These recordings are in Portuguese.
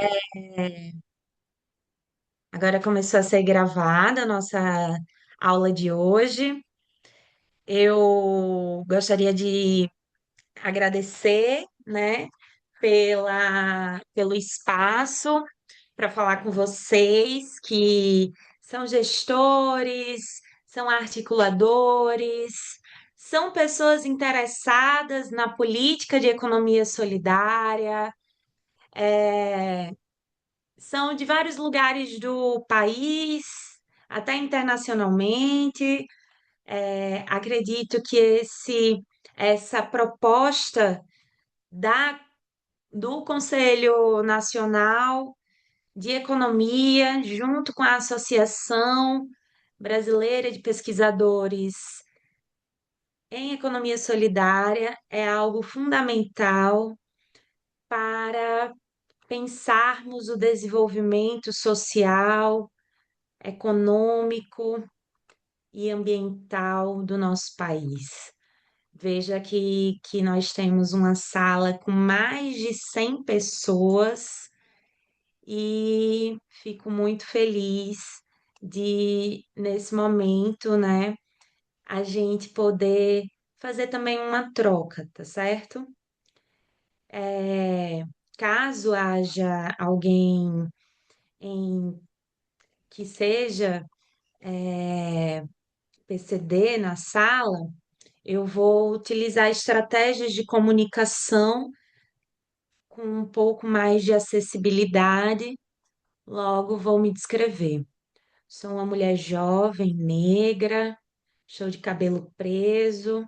É, Agora começou a ser gravada a nossa aula de hoje. Eu gostaria de agradecer, né, pelo espaço para falar com vocês que são gestores, são articuladores, são pessoas interessadas na política de economia solidária, são de vários lugares do país, até internacionalmente. Acredito que essa proposta da, do Conselho Nacional de Economia, junto com a Associação Brasileira de Pesquisadores em Economia Solidária, é algo fundamental para pensarmos o desenvolvimento social, econômico e ambiental do nosso país. Veja que nós temos uma sala com mais de 100 pessoas e fico muito feliz nesse momento, né, a gente poder fazer também uma troca, tá certo? É, Caso haja alguém em, que seja PCD na sala, eu vou utilizar estratégias de comunicação com um pouco mais de acessibilidade, logo vou me descrever. Sou uma mulher jovem, negra, estou de cabelo preso,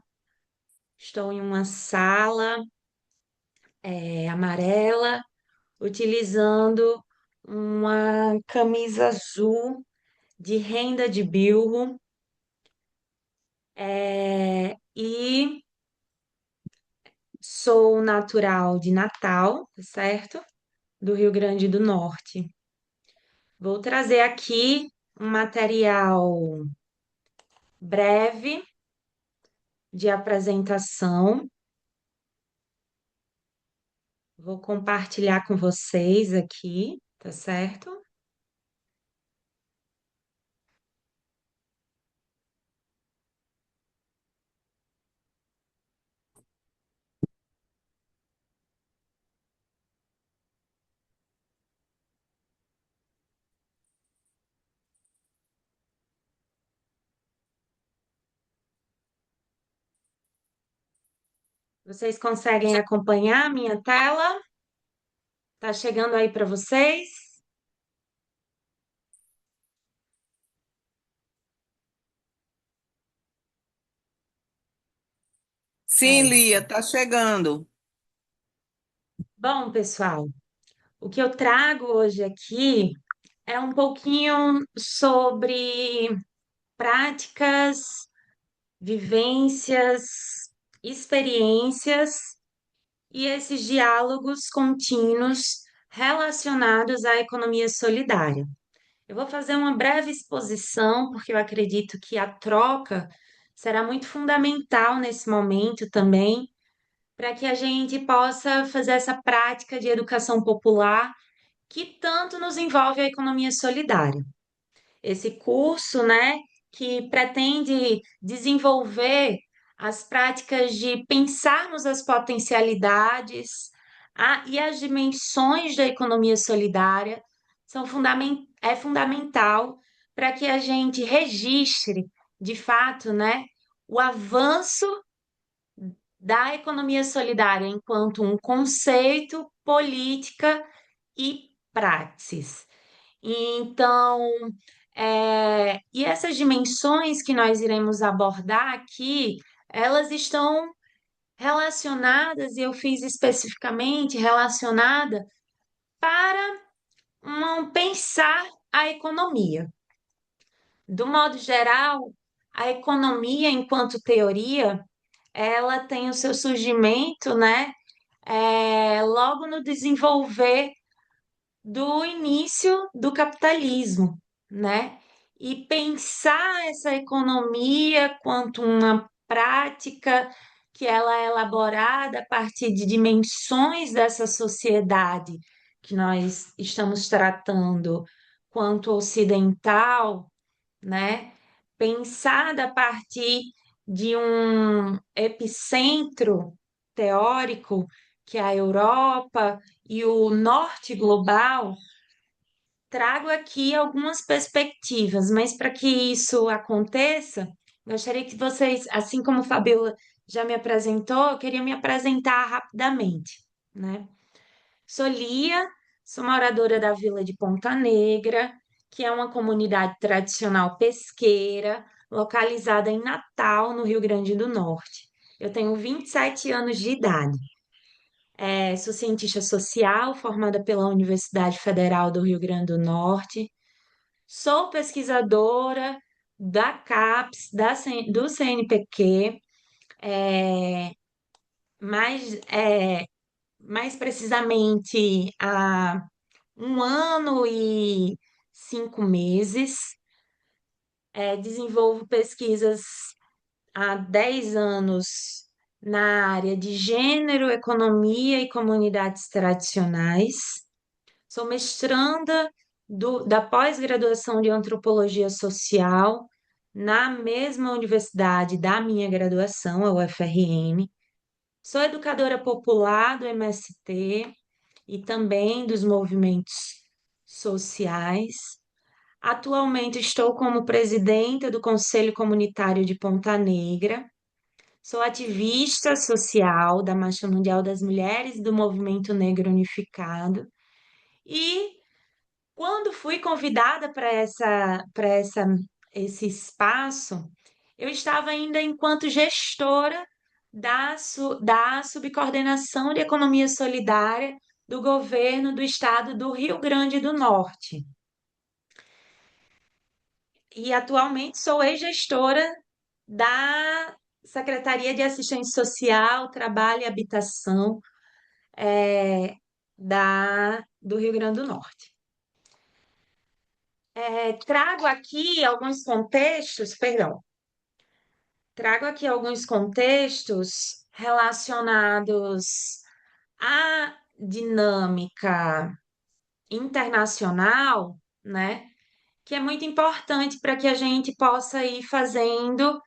estou em uma sala amarela, utilizando uma camisa azul de renda de bilro, e sou natural de Natal, tá certo? Do Rio Grande do Norte. Vou trazer aqui um material breve de apresentação. Vou compartilhar com vocês aqui, tá certo? Vocês conseguem acompanhar a minha tela? Tá chegando aí para vocês? Sim, Certo. Lia, tá chegando. Bom, pessoal, o que eu trago hoje aqui é um pouquinho sobre práticas, vivências, experiências e esses diálogos contínuos relacionados à economia solidária. Eu vou fazer uma breve exposição, porque eu acredito que a troca será muito fundamental nesse momento também, para que a gente possa fazer essa prática de educação popular que tanto nos envolve a economia solidária. Esse curso, né, que pretende desenvolver as práticas de pensarmos as potencialidades e as dimensões da economia solidária é fundamental para que a gente registre, de fato, né, o avanço da economia solidária enquanto um conceito, política e praxis. Então, e essas dimensões que nós iremos abordar aqui, elas estão relacionadas, e eu fiz especificamente relacionada para pensar a economia. Do modo geral, a economia, enquanto teoria, ela tem o seu surgimento, né, logo no desenvolver do início do capitalismo, né? E pensar essa economia quanto uma prática que ela é elaborada a partir de dimensões dessa sociedade que nós estamos tratando quanto ocidental, né? Pensada a partir de um epicentro teórico, que é a Europa e o norte global, trago aqui algumas perspectivas, mas para que isso aconteça, gostaria que vocês, assim como a Fabiola já me apresentou, eu queria me apresentar rapidamente, né? Sou Lia, sou moradora da Vila de Ponta Negra, que é uma comunidade tradicional pesqueira, localizada em Natal, no Rio Grande do Norte. Eu tenho 27 anos de idade. Sou cientista social, formada pela Universidade Federal do Rio Grande do Norte. Sou pesquisadora da CAPES, do CNPq, é, mais, mais precisamente há 1 ano e 5 meses. Desenvolvo pesquisas há 10 anos na área de gênero, economia e comunidades tradicionais. Sou mestranda da pós-graduação de antropologia social na mesma universidade da minha graduação, a UFRN. Sou educadora popular do MST e também dos movimentos sociais. Atualmente estou como presidenta do Conselho Comunitário de Ponta Negra. Sou ativista social da Marcha Mundial das Mulheres e do Movimento Negro Unificado. E quando fui convidada para esse espaço, eu estava ainda enquanto gestora da subcoordenação de economia solidária do governo do estado do Rio Grande do Norte. E atualmente sou ex-gestora da Secretaria de Assistência Social, Trabalho e Habitação, do Rio Grande do Norte. Trago aqui alguns contextos relacionados à dinâmica internacional, né? Que é muito importante para que a gente possa ir fazendo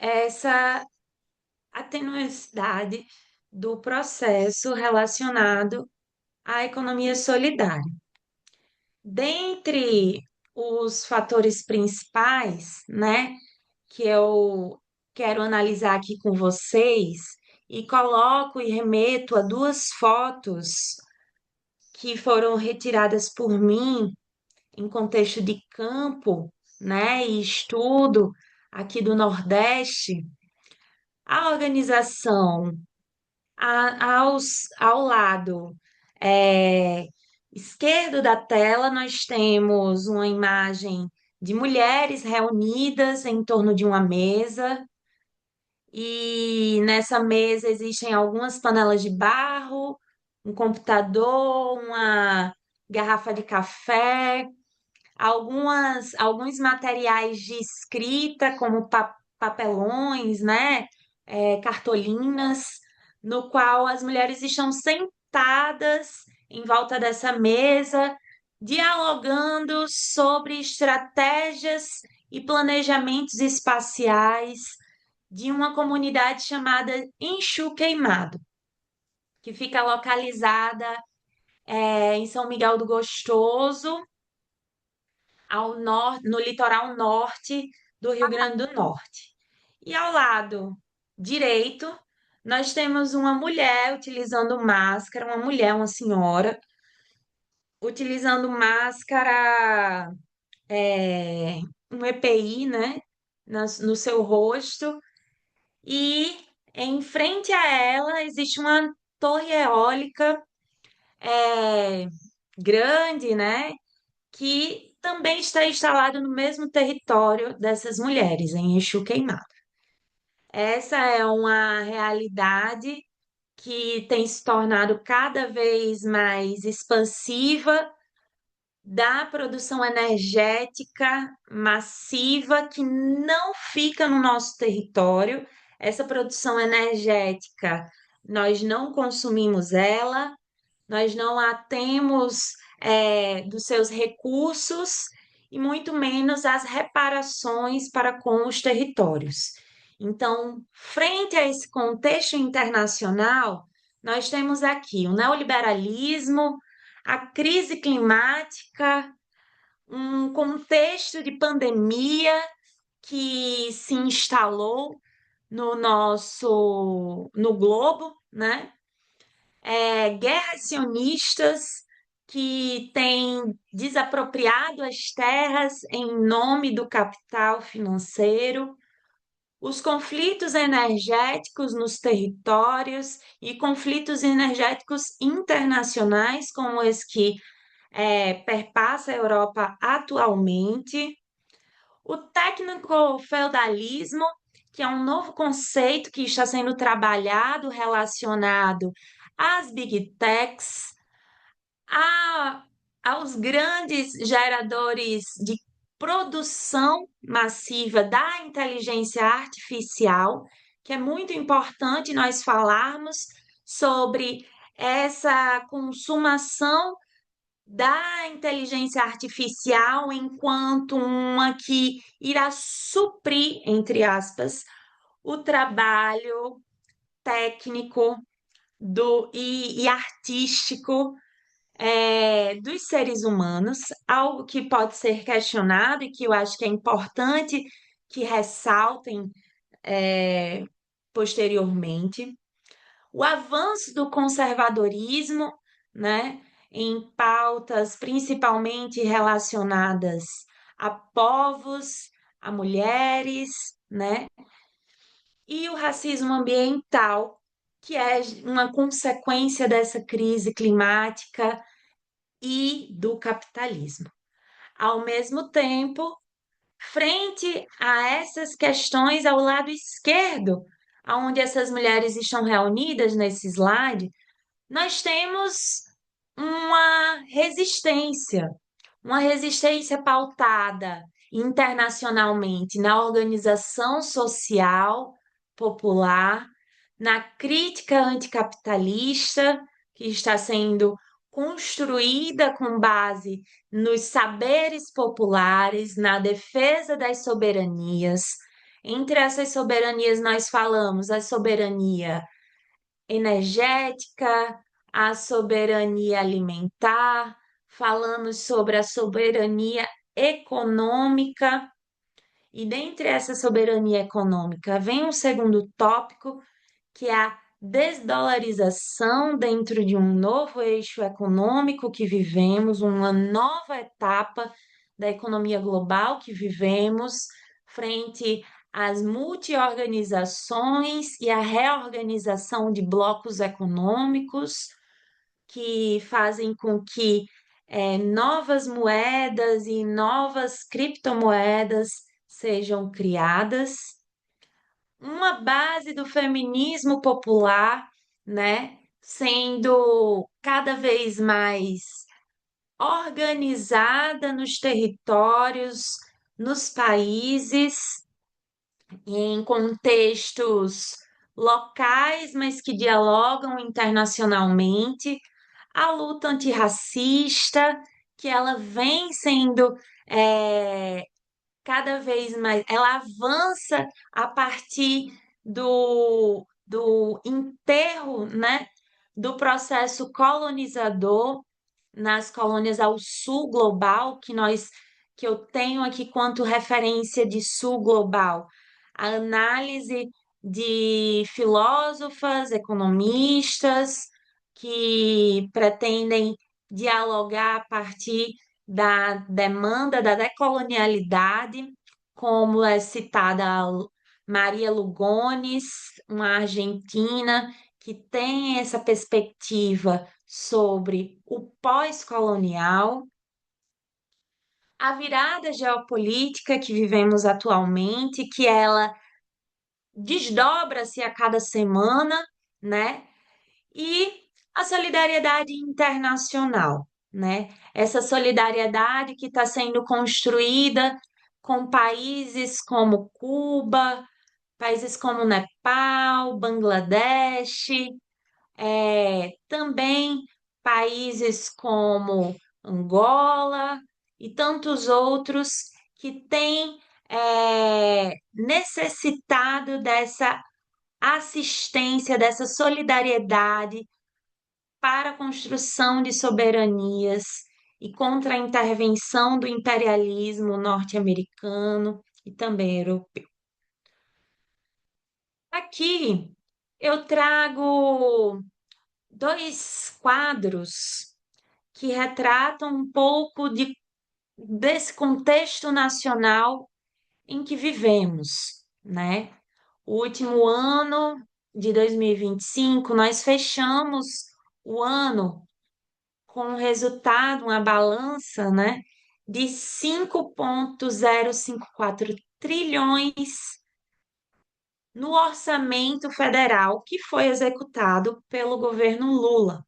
essa atenuidade do processo relacionado à economia solidária. Dentre os fatores principais, né, que eu quero analisar aqui com vocês, e coloco e remeto a 2 fotos que foram retiradas por mim em contexto de campo, né, e estudo aqui do Nordeste. A organização ao lado é, esquerdo da tela, nós temos uma imagem de mulheres reunidas em torno de uma mesa, e nessa mesa existem algumas panelas de barro, um computador, uma garrafa de café, alguns materiais de escrita, como papelões, né? Cartolinas, no qual as mulheres estão sentadas em volta dessa mesa, dialogando sobre estratégias e planejamentos espaciais de uma comunidade chamada Enxu Queimado, que fica localizada, em São Miguel do Gostoso, no litoral norte do Rio Grande do Norte. E ao lado direito, nós temos uma mulher utilizando máscara, uma senhora, utilizando máscara, um EPI, né, no seu rosto, e em frente a ela existe uma torre eólica, é, grande, né, que também está instalado no mesmo território dessas mulheres, em Exu Queimado. Essa é uma realidade que tem se tornado cada vez mais expansiva da produção energética massiva que não fica no nosso território. Essa produção energética, nós não consumimos ela, nós não a temos dos seus recursos e muito menos as reparações para com os territórios. Então, frente a esse contexto internacional, nós temos aqui o neoliberalismo, a crise climática, um contexto de pandemia que se instalou no globo, né? Guerras sionistas que têm desapropriado as terras em nome do capital financeiro, os conflitos energéticos nos territórios e conflitos energéticos internacionais, como esse que perpassa a Europa atualmente, o tecnico-feudalismo, que é um novo conceito que está sendo trabalhado relacionado às big techs, a, aos grandes geradores de produção massiva da inteligência artificial, que é muito importante nós falarmos sobre essa consumação da inteligência artificial enquanto uma que irá suprir, entre aspas, o trabalho técnico e artístico dos seres humanos, algo que pode ser questionado e que eu acho que é importante que ressaltem é, posteriormente. O avanço do conservadorismo, né, em pautas principalmente relacionadas a povos, a mulheres, né, e o racismo ambiental, que é uma consequência dessa crise climática e do capitalismo. Ao mesmo tempo, frente a essas questões, ao lado esquerdo, onde essas mulheres estão reunidas nesse slide, nós temos uma uma resistência pautada internacionalmente na organização social popular, na crítica anticapitalista que está sendo construída com base nos saberes populares, na defesa das soberanias. Entre essas soberanias, nós falamos a soberania energética, a soberania alimentar, falamos sobre a soberania econômica, e dentre essa soberania econômica vem um segundo tópico, que é a desdolarização dentro de um novo eixo econômico que vivemos, uma nova etapa da economia global que vivemos, frente às multiorganizações e à reorganização de blocos econômicos que fazem com que novas moedas e novas criptomoedas sejam criadas, uma base do feminismo popular, né, sendo cada vez mais organizada nos territórios, nos países, em contextos locais, mas que dialogam internacionalmente, a luta antirracista, que ela vem sendo é, cada vez mais, ela avança a partir do enterro, né, do processo colonizador nas colônias ao sul global, que eu tenho aqui quanto referência de sul global, a análise de filósofas, economistas que pretendem dialogar a partir da demanda da decolonialidade, como é citada a Maria Lugones, uma argentina que tem essa perspectiva sobre o pós-colonial, a virada geopolítica que vivemos atualmente, que ela desdobra-se a cada semana, né? E a solidariedade internacional, né? Essa solidariedade que está sendo construída com países como Cuba, países como Nepal, Bangladesh, também países como Angola e tantos outros que têm necessitado dessa assistência, dessa solidariedade para a construção de soberanias e contra a intervenção do imperialismo norte-americano e também europeu. Aqui eu trago dois quadros que retratam um pouco desse contexto nacional em que vivemos, né? O último ano de 2025, nós fechamos o ano com um resultado, uma balança, né, de 5,054 trilhões no orçamento federal que foi executado pelo governo Lula.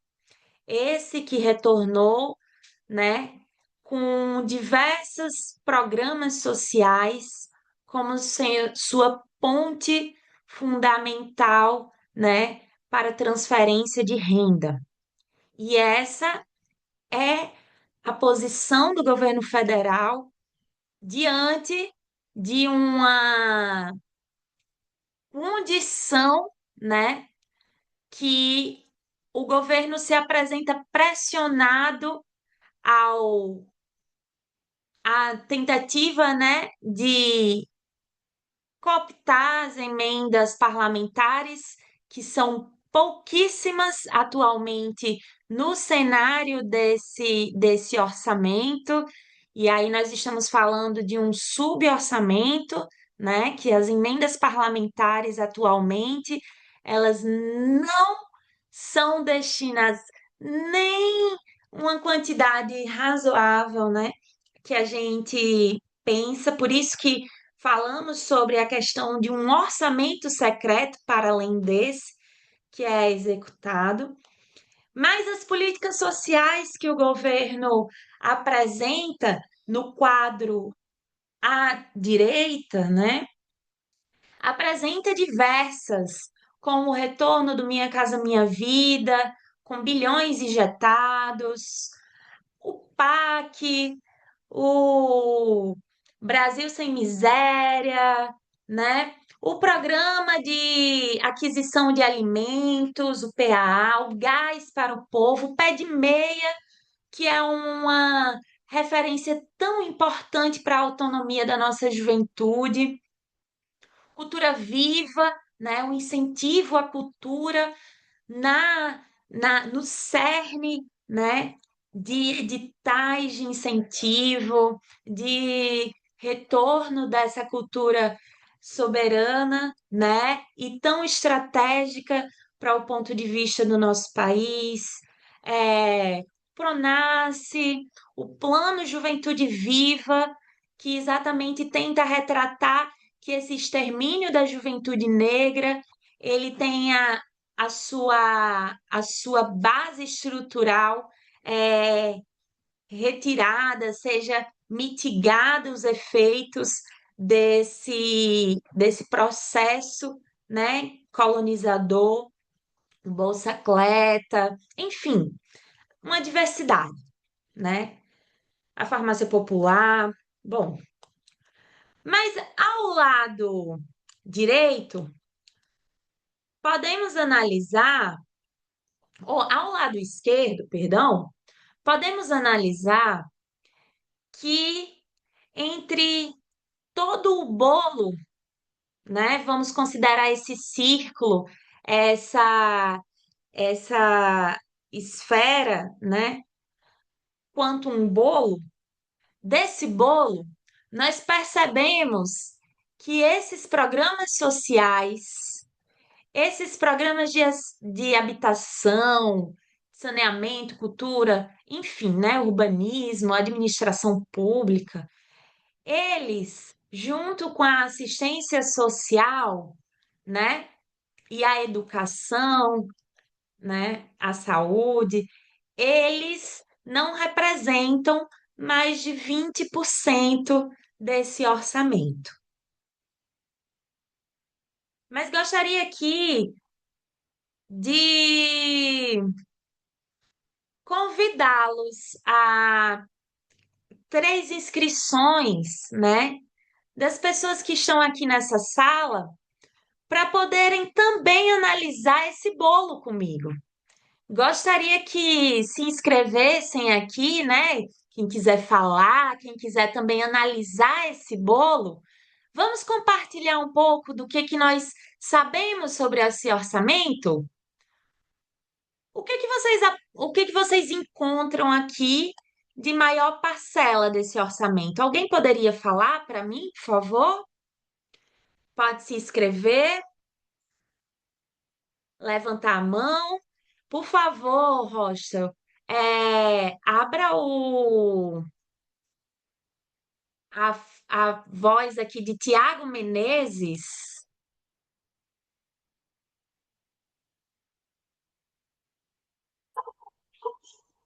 Esse que retornou, né, com diversos programas sociais como sua ponte fundamental, né, para transferência de renda. E essa é a posição do governo federal diante de uma condição, né, que o governo se apresenta pressionado ao a tentativa, né, de cooptar as emendas parlamentares, que são pouquíssimas atualmente no cenário desse orçamento, e aí nós estamos falando de um suborçamento, né, que as emendas parlamentares atualmente, elas não são destinadas nem uma quantidade razoável, né, que a gente pensa, por isso que falamos sobre a questão de um orçamento secreto para além desse que é executado, mas as políticas sociais que o governo apresenta no quadro à direita, né, apresenta diversas, como o retorno do Minha Casa Minha Vida, com bilhões injetados, o PAC, o Brasil Sem Miséria, né? O programa de aquisição de alimentos, o PAA, o Gás para o Povo, o Pé de Meia, que é uma referência tão importante para a autonomia da nossa juventude, cultura viva, né? O incentivo à cultura no cerne, né, de editais de incentivo, de retorno dessa cultura soberana, né, e tão estratégica para o ponto de vista do nosso país. Pronace, o Plano Juventude Viva, que exatamente tenta retratar que esse extermínio da juventude negra ele tenha a sua base estrutural é, retirada, seja mitigada os efeitos desse processo, né, colonizador, Bolsa Atleta, enfim, uma diversidade, né? A farmácia popular, bom, mas ao lado direito, podemos analisar, ou ao lado esquerdo, perdão, podemos analisar que entre todo o bolo, né, vamos considerar esse círculo, essa essa esfera, né, quanto um bolo, desse bolo, nós percebemos que esses programas sociais, esses programas de habitação, saneamento, cultura, enfim, né, urbanismo, administração pública, eles, junto com a assistência social, né, e a educação, né, a saúde, eles não representam mais de 20% desse orçamento. Mas gostaria aqui de convidá-los a três inscrições, né, das pessoas que estão aqui nessa sala para poderem também analisar esse bolo comigo. Gostaria que se inscrevessem aqui, né? Quem quiser falar, quem quiser também analisar esse bolo, vamos compartilhar um pouco do que nós sabemos sobre esse orçamento? O que que vocês encontram aqui de maior parcela desse orçamento? Alguém poderia falar para mim, por favor? Pode se inscrever, levantar a mão. Por favor, Rocha, abra a, a voz aqui de Tiago Menezes.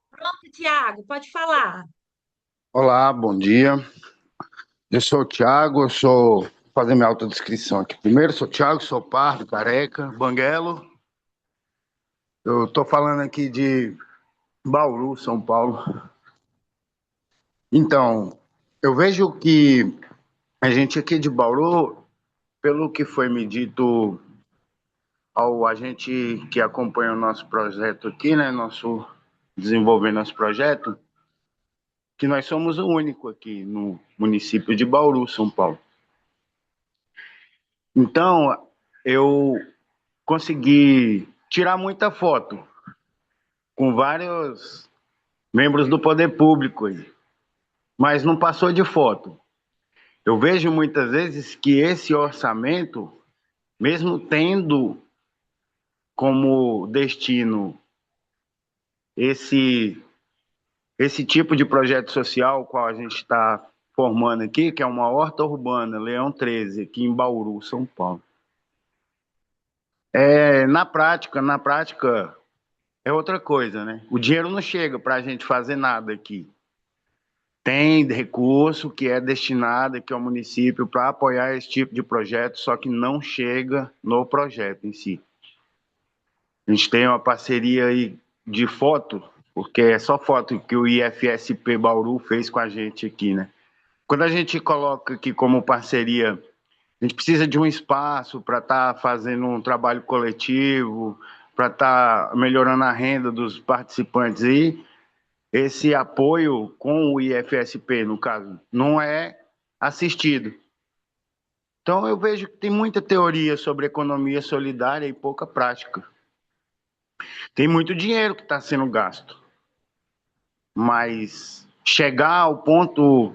Pronto, Tiago, pode falar. Olá, bom dia. Eu sou o Thiago, vou fazer minha autodescrição aqui. Primeiro, sou o Thiago, sou pardo, careca, banguelo. Eu estou falando aqui de Bauru, São Paulo. Então, eu vejo que a gente aqui de Bauru, pelo que foi me dito ao agente que acompanha o nosso projeto aqui, né, desenvolvendo nosso projeto, que nós somos o único aqui no município de Bauru, São Paulo. Então, eu consegui tirar muita foto com vários membros do poder público, mas não passou de foto. Eu vejo muitas vezes que esse orçamento, mesmo tendo como destino esse, esse tipo de projeto social qual a gente está formando aqui, que é uma horta urbana, Leão 13, aqui em Bauru, São Paulo. Na prática, é outra coisa, né? O dinheiro não chega para a gente fazer nada aqui. Tem recurso que é destinado aqui ao município para apoiar esse tipo de projeto, só que não chega no projeto em si. A gente tem uma parceria aí de foto, porque é só foto que o IFSP Bauru fez com a gente aqui, né? Quando a gente coloca aqui como parceria, a gente precisa de um espaço para estar fazendo um trabalho coletivo, para estar melhorando a renda dos participantes aí. Esse apoio com o IFSP, no caso, não é assistido. Então, eu vejo que tem muita teoria sobre economia solidária e pouca prática. Tem muito dinheiro que está sendo gasto, mas chegar ao ponto,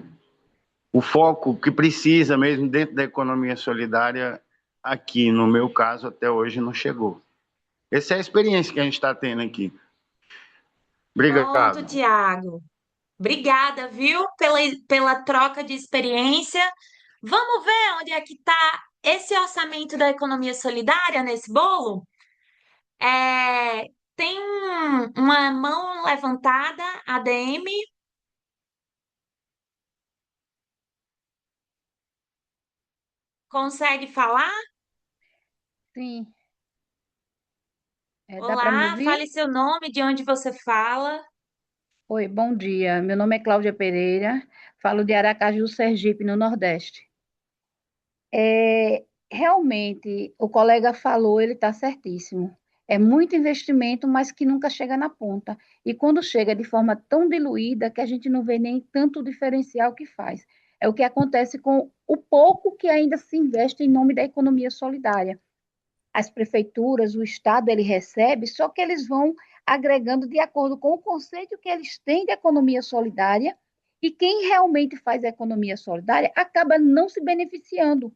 o foco que precisa mesmo dentro da economia solidária, aqui, no meu caso, até hoje não chegou. Essa é a experiência que a gente está tendo aqui. Pronto, Obrigado. Tiago. Obrigada, viu, pela troca de experiência. Vamos ver onde é que está esse orçamento da economia solidária nesse bolo? É, tem uma mão levantada, ADM, consegue falar? Sim, dá para me Olá, ouvir? fale seu nome, de onde você fala. Oi, bom dia. Meu nome é Cláudia Pereira, falo de Aracaju, Sergipe, no Nordeste. Realmente, o colega falou, ele está certíssimo. É muito investimento, mas que nunca chega na ponta. E quando chega de forma tão diluída que a gente não vê nem tanto diferencial que faz. É o que acontece com o pouco que ainda se investe em nome da economia solidária. As prefeituras, o Estado, ele recebe, só que eles vão agregando de acordo com o conceito que eles têm de economia solidária, e quem realmente faz a economia solidária acaba não se beneficiando,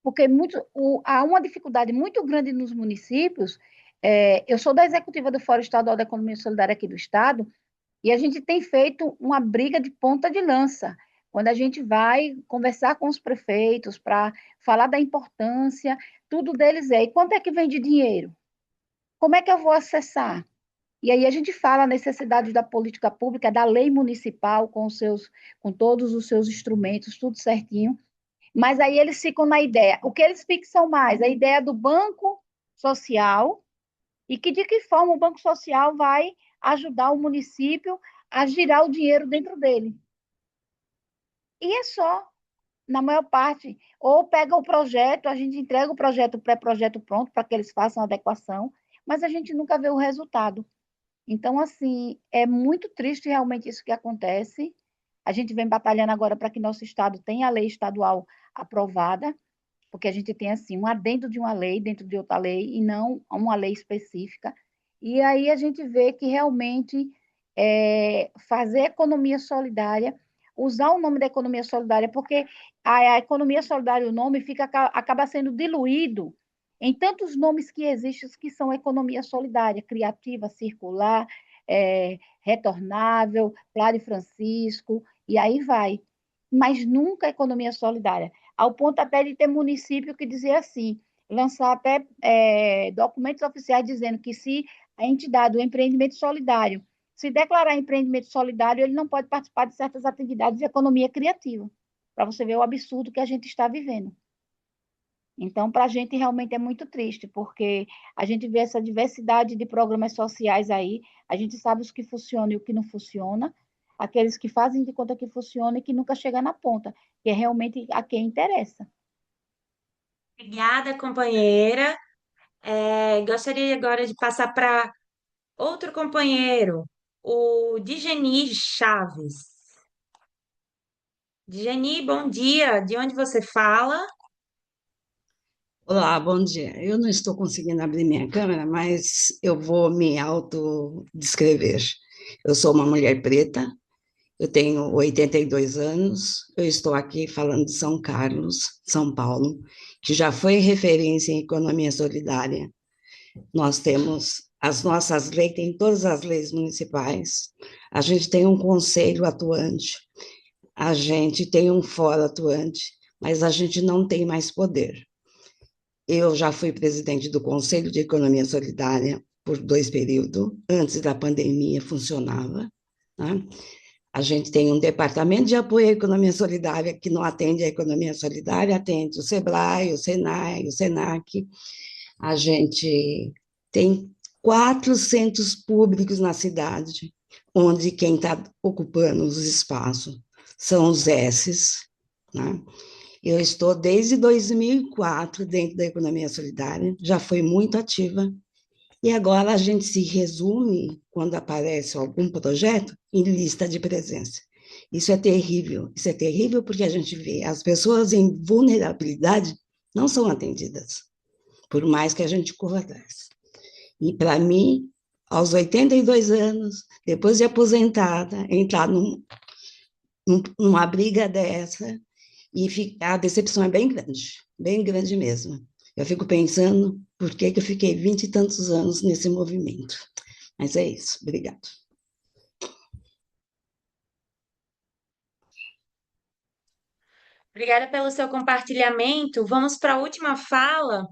porque há uma dificuldade muito grande nos municípios. Eu sou da executiva do Fórum Estadual da Economia Solidária aqui do Estado, e a gente tem feito uma briga de ponta de lança, quando a gente vai conversar com os prefeitos para falar da importância, tudo deles e quanto é que vem de dinheiro? Como é que eu vou acessar? E aí a gente fala a necessidade da política pública, da lei municipal, com todos os seus instrumentos, tudo certinho, mas aí eles ficam na ideia, o que eles fixam mais? A ideia do banco social, e que de que forma o banco social vai ajudar o município a girar o dinheiro dentro dele. E é só, na maior parte, ou pega o projeto, a gente entrega o projeto, o pré-projeto pronto para que eles façam a adequação, mas a gente nunca vê o resultado. Então, assim, é muito triste realmente isso que acontece. A gente vem batalhando agora para que nosso estado tenha a lei estadual aprovada, porque a gente tem, assim, um adendo de uma lei dentro de outra lei e não uma lei específica. E aí a gente vê que realmente fazer economia solidária, usar o nome da economia solidária, porque a economia solidária, o nome, acaba sendo diluído em tantos nomes que existem que são economia solidária, criativa, circular, retornável, Clare Francisco, e aí vai. Mas nunca economia solidária, ao ponto até de ter município que dizia assim, lançar até documentos oficiais dizendo que se a entidade, o empreendimento solidário, se declarar empreendimento solidário, ele não pode participar de certas atividades de economia criativa, para você ver o absurdo que a gente está vivendo. Então, para a gente realmente é muito triste, porque a gente vê essa diversidade de programas sociais aí, a gente sabe os que funcionam e o que não funciona, aqueles que fazem de conta que funciona e que nunca chega na ponta, que é realmente a quem interessa. Obrigada, companheira. Gostaria agora de passar para outro companheiro, o Digeni Chaves. Digeni, bom dia. De onde você fala? Olá, bom dia. Eu não estou conseguindo abrir minha câmera, mas eu vou me autodescrever. Eu sou uma mulher preta, eu tenho 82 anos, eu estou aqui falando de São Carlos, São Paulo, que já foi referência em economia solidária. Nós temos as nossas leis, tem todas as leis municipais, a gente tem um conselho atuante, a gente tem um fórum atuante, mas a gente não tem mais poder. Eu já fui presidente do Conselho de Economia Solidária por 2 períodos, antes da pandemia funcionava, né? A gente tem um departamento de apoio à economia solidária que não atende a economia solidária, atende o SEBRAE, o SENAI, o SENAC. A gente tem 400 públicos na cidade, onde quem está ocupando os espaços são os S's, né? Eu estou desde 2004 dentro da economia solidária, já fui muito ativa, e agora a gente se resume, quando aparece algum projeto, em lista de presença. Isso é terrível porque a gente vê as pessoas em vulnerabilidade não são atendidas, por mais que a gente corra atrás. E para mim, aos 82 anos, depois de aposentada, entrar numa briga dessa, e a decepção é bem grande mesmo. Eu fico pensando por que eu fiquei 20 e tantos anos nesse movimento. Mas é isso, obrigado. Obrigada pelo seu compartilhamento. Vamos para a última fala,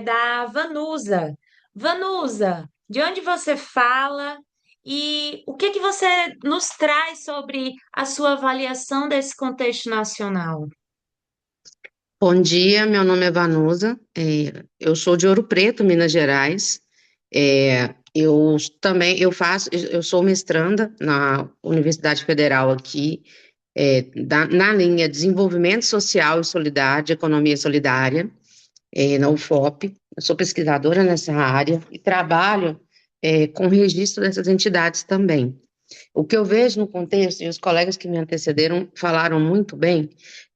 da Vanusa. Vanusa, de onde você fala e o que que você nos traz sobre a sua avaliação desse contexto nacional? Bom dia, meu nome é Vanusa, eu sou de Ouro Preto, Minas Gerais. Eu sou mestranda na Universidade Federal aqui, na linha Desenvolvimento Social e Solidário, Economia Solidária, na UFOP. Eu sou pesquisadora nessa área e trabalho com registro dessas entidades também. O que eu vejo no contexto, e os colegas que me antecederam falaram muito bem,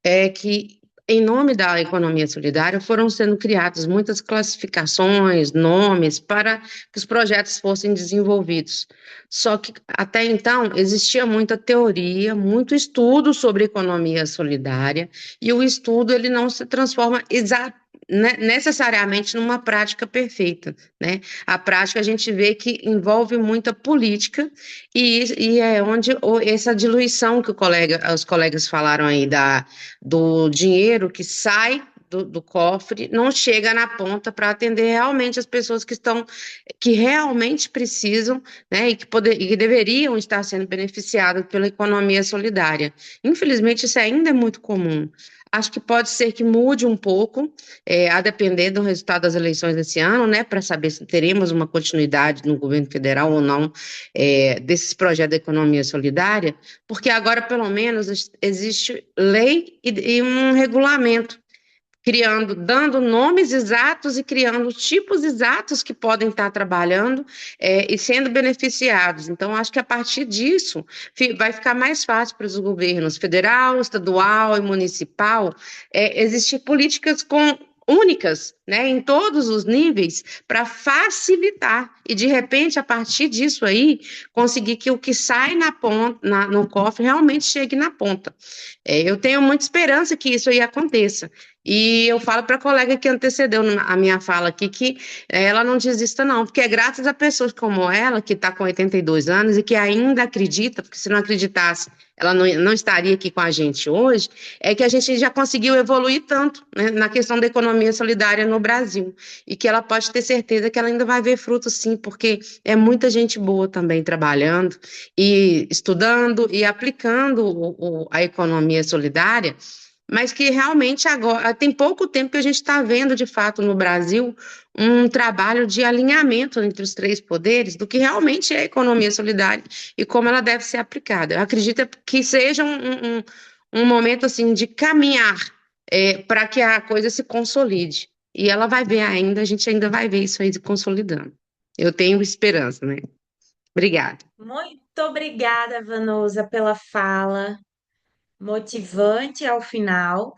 é que, em nome da economia solidária, foram sendo criadas muitas classificações, nomes, para que os projetos fossem desenvolvidos. Só que, até então, existia muita teoria, muito estudo sobre economia solidária, e o estudo ele não se transforma necessariamente numa prática perfeita, né? A prática a gente vê que envolve muita política e é onde essa diluição que os colegas falaram aí do dinheiro que sai do cofre não chega na ponta para atender realmente as pessoas que realmente precisam, né, e que deveriam estar sendo beneficiadas pela economia solidária. Infelizmente, isso ainda é muito comum. Acho que pode ser que mude um pouco, a depender do resultado das eleições desse ano, né, para saber se teremos uma continuidade no governo federal ou não, desses projetos da economia solidária, porque agora, pelo menos, existe lei e um regulamento dando nomes exatos e criando tipos exatos que podem estar trabalhando e sendo beneficiados. Então, acho que a partir disso vai ficar mais fácil para os governos federal, estadual e municipal existir políticas únicas, né, em todos os níveis, para facilitar e, de repente, a partir disso aí, conseguir que o que sai na ponta, no cofre realmente chegue na ponta. Eu tenho muita esperança que isso aí aconteça. E eu falo para a colega que antecedeu a minha fala aqui que ela não desista, não, porque é graças a pessoas como ela, que está com 82 anos e que ainda acredita, porque se não acreditasse, ela não estaria aqui com a gente hoje, é que a gente já conseguiu evoluir tanto, né, na questão da economia solidária no Brasil. E que ela pode ter certeza que ela ainda vai ver frutos, sim, porque é muita gente boa também trabalhando e estudando e aplicando a economia solidária, mas que realmente agora tem pouco tempo que a gente está vendo, de fato, no Brasil, um trabalho de alinhamento entre os três poderes do que realmente é a economia solidária e como ela deve ser aplicada. Eu acredito que seja um momento assim de caminhar para que a coisa se consolide. E ela vai ver ainda, a gente ainda vai ver isso aí se consolidando. Eu tenho esperança, né? Obrigada. Muito obrigada, Vanusa, pela fala motivante ao final.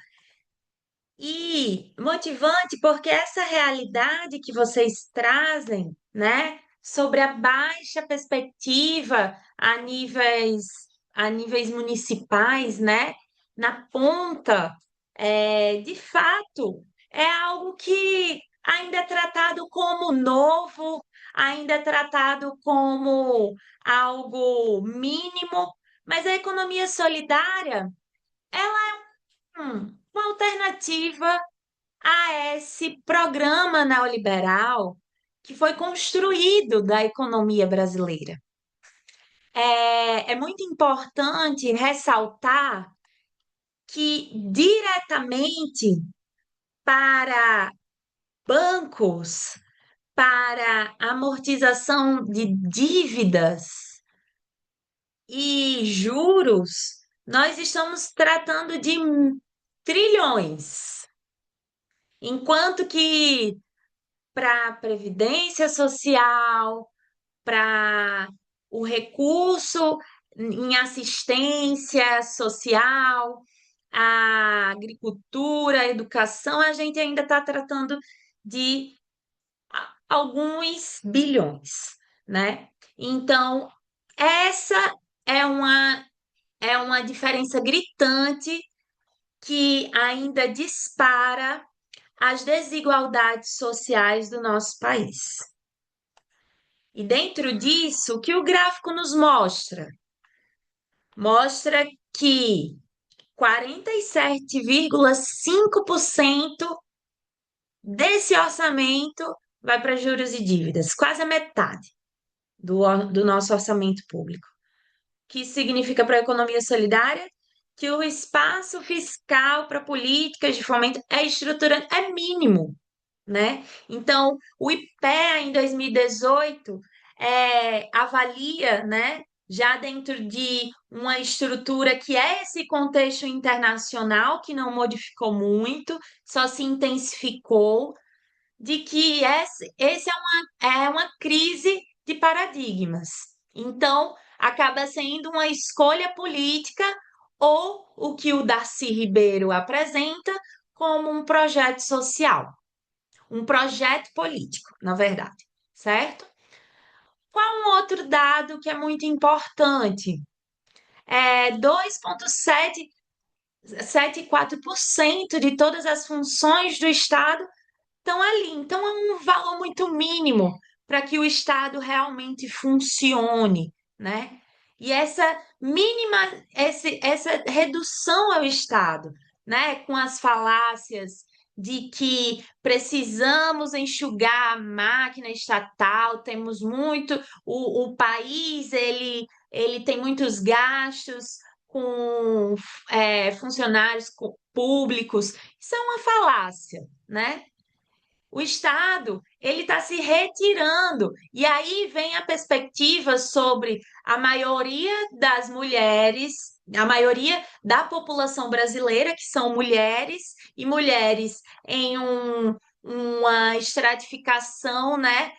E motivante porque essa realidade que vocês trazem, né, sobre a baixa perspectiva a níveis municipais, né, na ponta, de fato, é algo que ainda é tratado como novo, ainda é tratado como algo mínimo, mas a economia solidária uma alternativa a esse programa neoliberal que foi construído da economia brasileira. É muito importante ressaltar que diretamente para bancos, para amortização de dívidas e juros, nós estamos tratando de trilhões. Enquanto que para a previdência social, para o recurso em assistência social, a agricultura, a educação, a gente ainda está tratando de alguns bilhões, né? Então, essa é uma diferença gritante que ainda dispara as desigualdades sociais do nosso país. E dentro disso, o que o gráfico nos mostra? Mostra que 47,5% desse orçamento vai para juros e dívidas, quase a metade do nosso orçamento público. O que isso significa para a economia solidária? Que o espaço fiscal para políticas de fomento é mínimo, né? Então, o IPEA em 2018 avalia, né, já dentro de uma estrutura que é esse contexto internacional que não modificou muito, só se intensificou, de que esse é uma crise de paradigmas. Então, acaba sendo uma escolha política ou o que o Darcy Ribeiro apresenta como um projeto social, um projeto político, na verdade, certo? Qual um outro dado que é muito importante? 2,74% de todas as funções do Estado estão ali. Então, é um valor muito mínimo para que o Estado realmente funcione, né? E essa redução ao Estado, né, com as falácias de que precisamos enxugar a máquina estatal, temos muito, o país ele tem muitos gastos com funcionários públicos. Isso é uma falácia, né? O Estado ele está se retirando e aí vem a perspectiva sobre a maioria das mulheres, a maioria da população brasileira que são mulheres e mulheres em uma estratificação, né?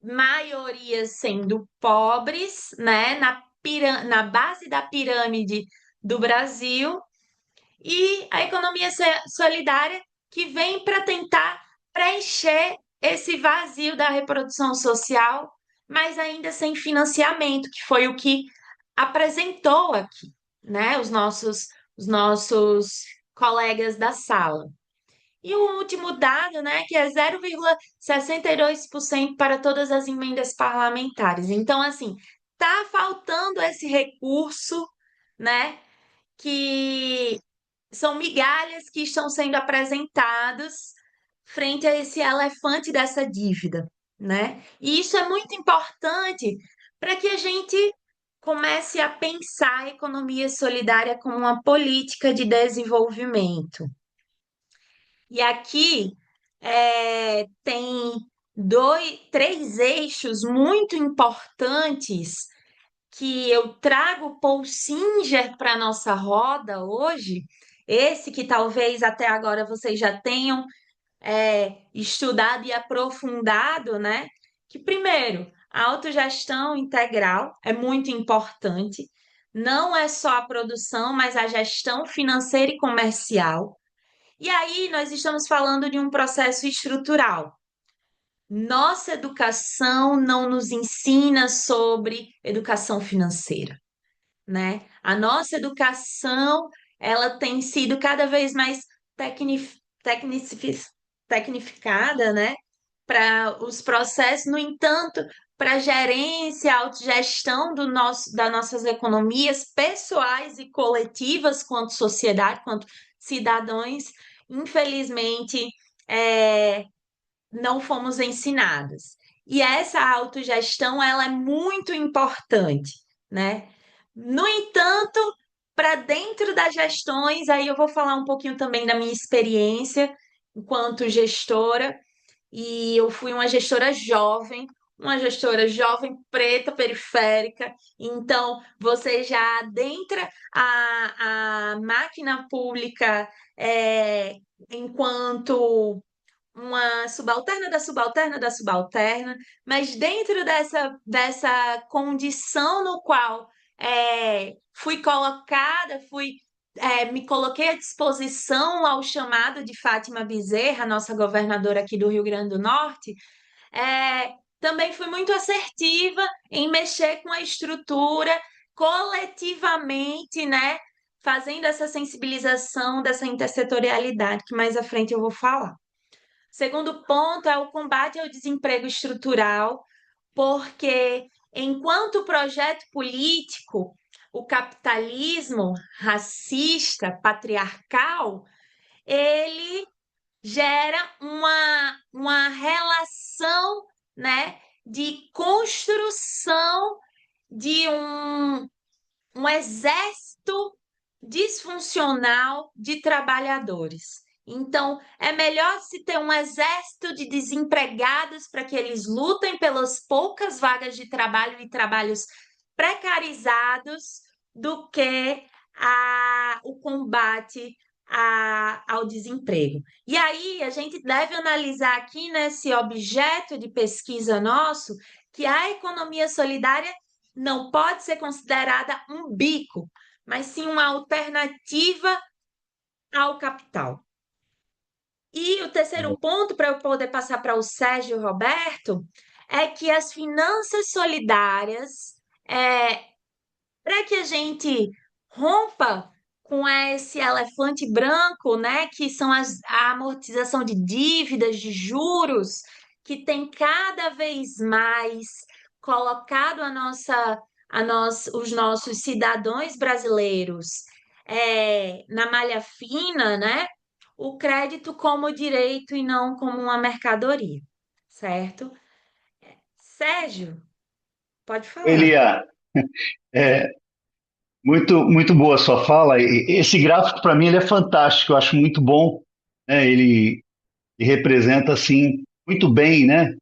Maioria sendo pobres, né? Na base da pirâmide do Brasil e a economia solidária que vem para tentar preencher esse vazio da reprodução social, mas ainda sem financiamento, que foi o que apresentou aqui, né, os nossos colegas da sala. E o último dado, né, que é 0,62% para todas as emendas parlamentares. Então, assim, tá faltando esse recurso, né, que são migalhas que estão sendo apresentadas frente a esse elefante dessa dívida, né? E isso é muito importante para que a gente comece a pensar a economia solidária como uma política de desenvolvimento. E aqui tem três eixos muito importantes que eu trago o Paul Singer para a nossa roda hoje, esse que talvez até agora vocês já tenham estudado e aprofundado, né? Que primeiro, a autogestão integral é muito importante, não é só a produção, mas a gestão financeira e comercial. E aí nós estamos falando de um processo estrutural. Nossa educação não nos ensina sobre educação financeira, né? A nossa educação, ela tem sido cada vez mais tecnificada, né? Para os processos, no entanto, para a gerência, a autogestão das nossas economias pessoais e coletivas, quanto sociedade, quanto cidadãos, infelizmente, é, não fomos ensinadas. E essa autogestão, ela é muito importante, né? No entanto, para dentro das gestões, aí eu vou falar um pouquinho também da minha experiência enquanto gestora, e eu fui uma gestora jovem, preta, periférica, então você já adentra a máquina pública enquanto uma subalterna da subalterna da subalterna, mas dentro dessa condição no qual fui colocada, me coloquei à disposição ao chamado de Fátima Bezerra, nossa governadora aqui do Rio Grande do Norte, também fui muito assertiva em mexer com a estrutura coletivamente, né? Fazendo essa sensibilização dessa intersetorialidade, que mais à frente eu vou falar. Segundo ponto é o combate ao desemprego estrutural, porque enquanto projeto político, o capitalismo racista, patriarcal, ele gera uma relação, né, de construção de um exército disfuncional de trabalhadores. Então, é melhor se ter um exército de desempregados para que eles lutem pelas poucas vagas de trabalho e trabalhos precarizados do que o combate ao desemprego. E aí, a gente deve analisar aqui nesse objeto de pesquisa nosso que a economia solidária não pode ser considerada um bico, mas sim uma alternativa ao capital. E o terceiro ponto, para eu poder passar para o Sérgio Roberto, é que as finanças solidárias, para que a gente rompa com esse elefante branco, né, que são a amortização de dívidas, de juros, que tem cada vez mais colocado os nossos cidadãos brasileiros na malha fina, né? o crédito como direito e não como uma mercadoria, certo? Sérgio, pode falar. Elia, é muito boa a sua fala. Esse gráfico, para mim, ele é fantástico. Eu acho muito bom, né? Ele representa, assim, muito bem, né?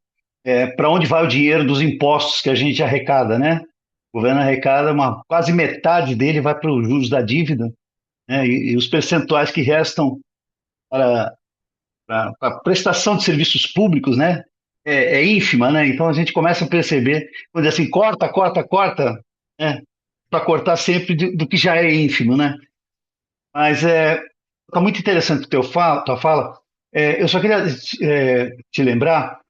Para onde vai o dinheiro dos impostos que a gente arrecada, né? O governo arrecada quase metade dele vai para os juros da dívida, né? E os percentuais que restam para a prestação de serviços públicos, né? É ínfima, né? Então a gente começa a perceber, quando assim, corta, corta, corta, né? Para cortar sempre do que já é ínfimo, né? Mas tá muito interessante tua fala. Eu só queria te lembrar,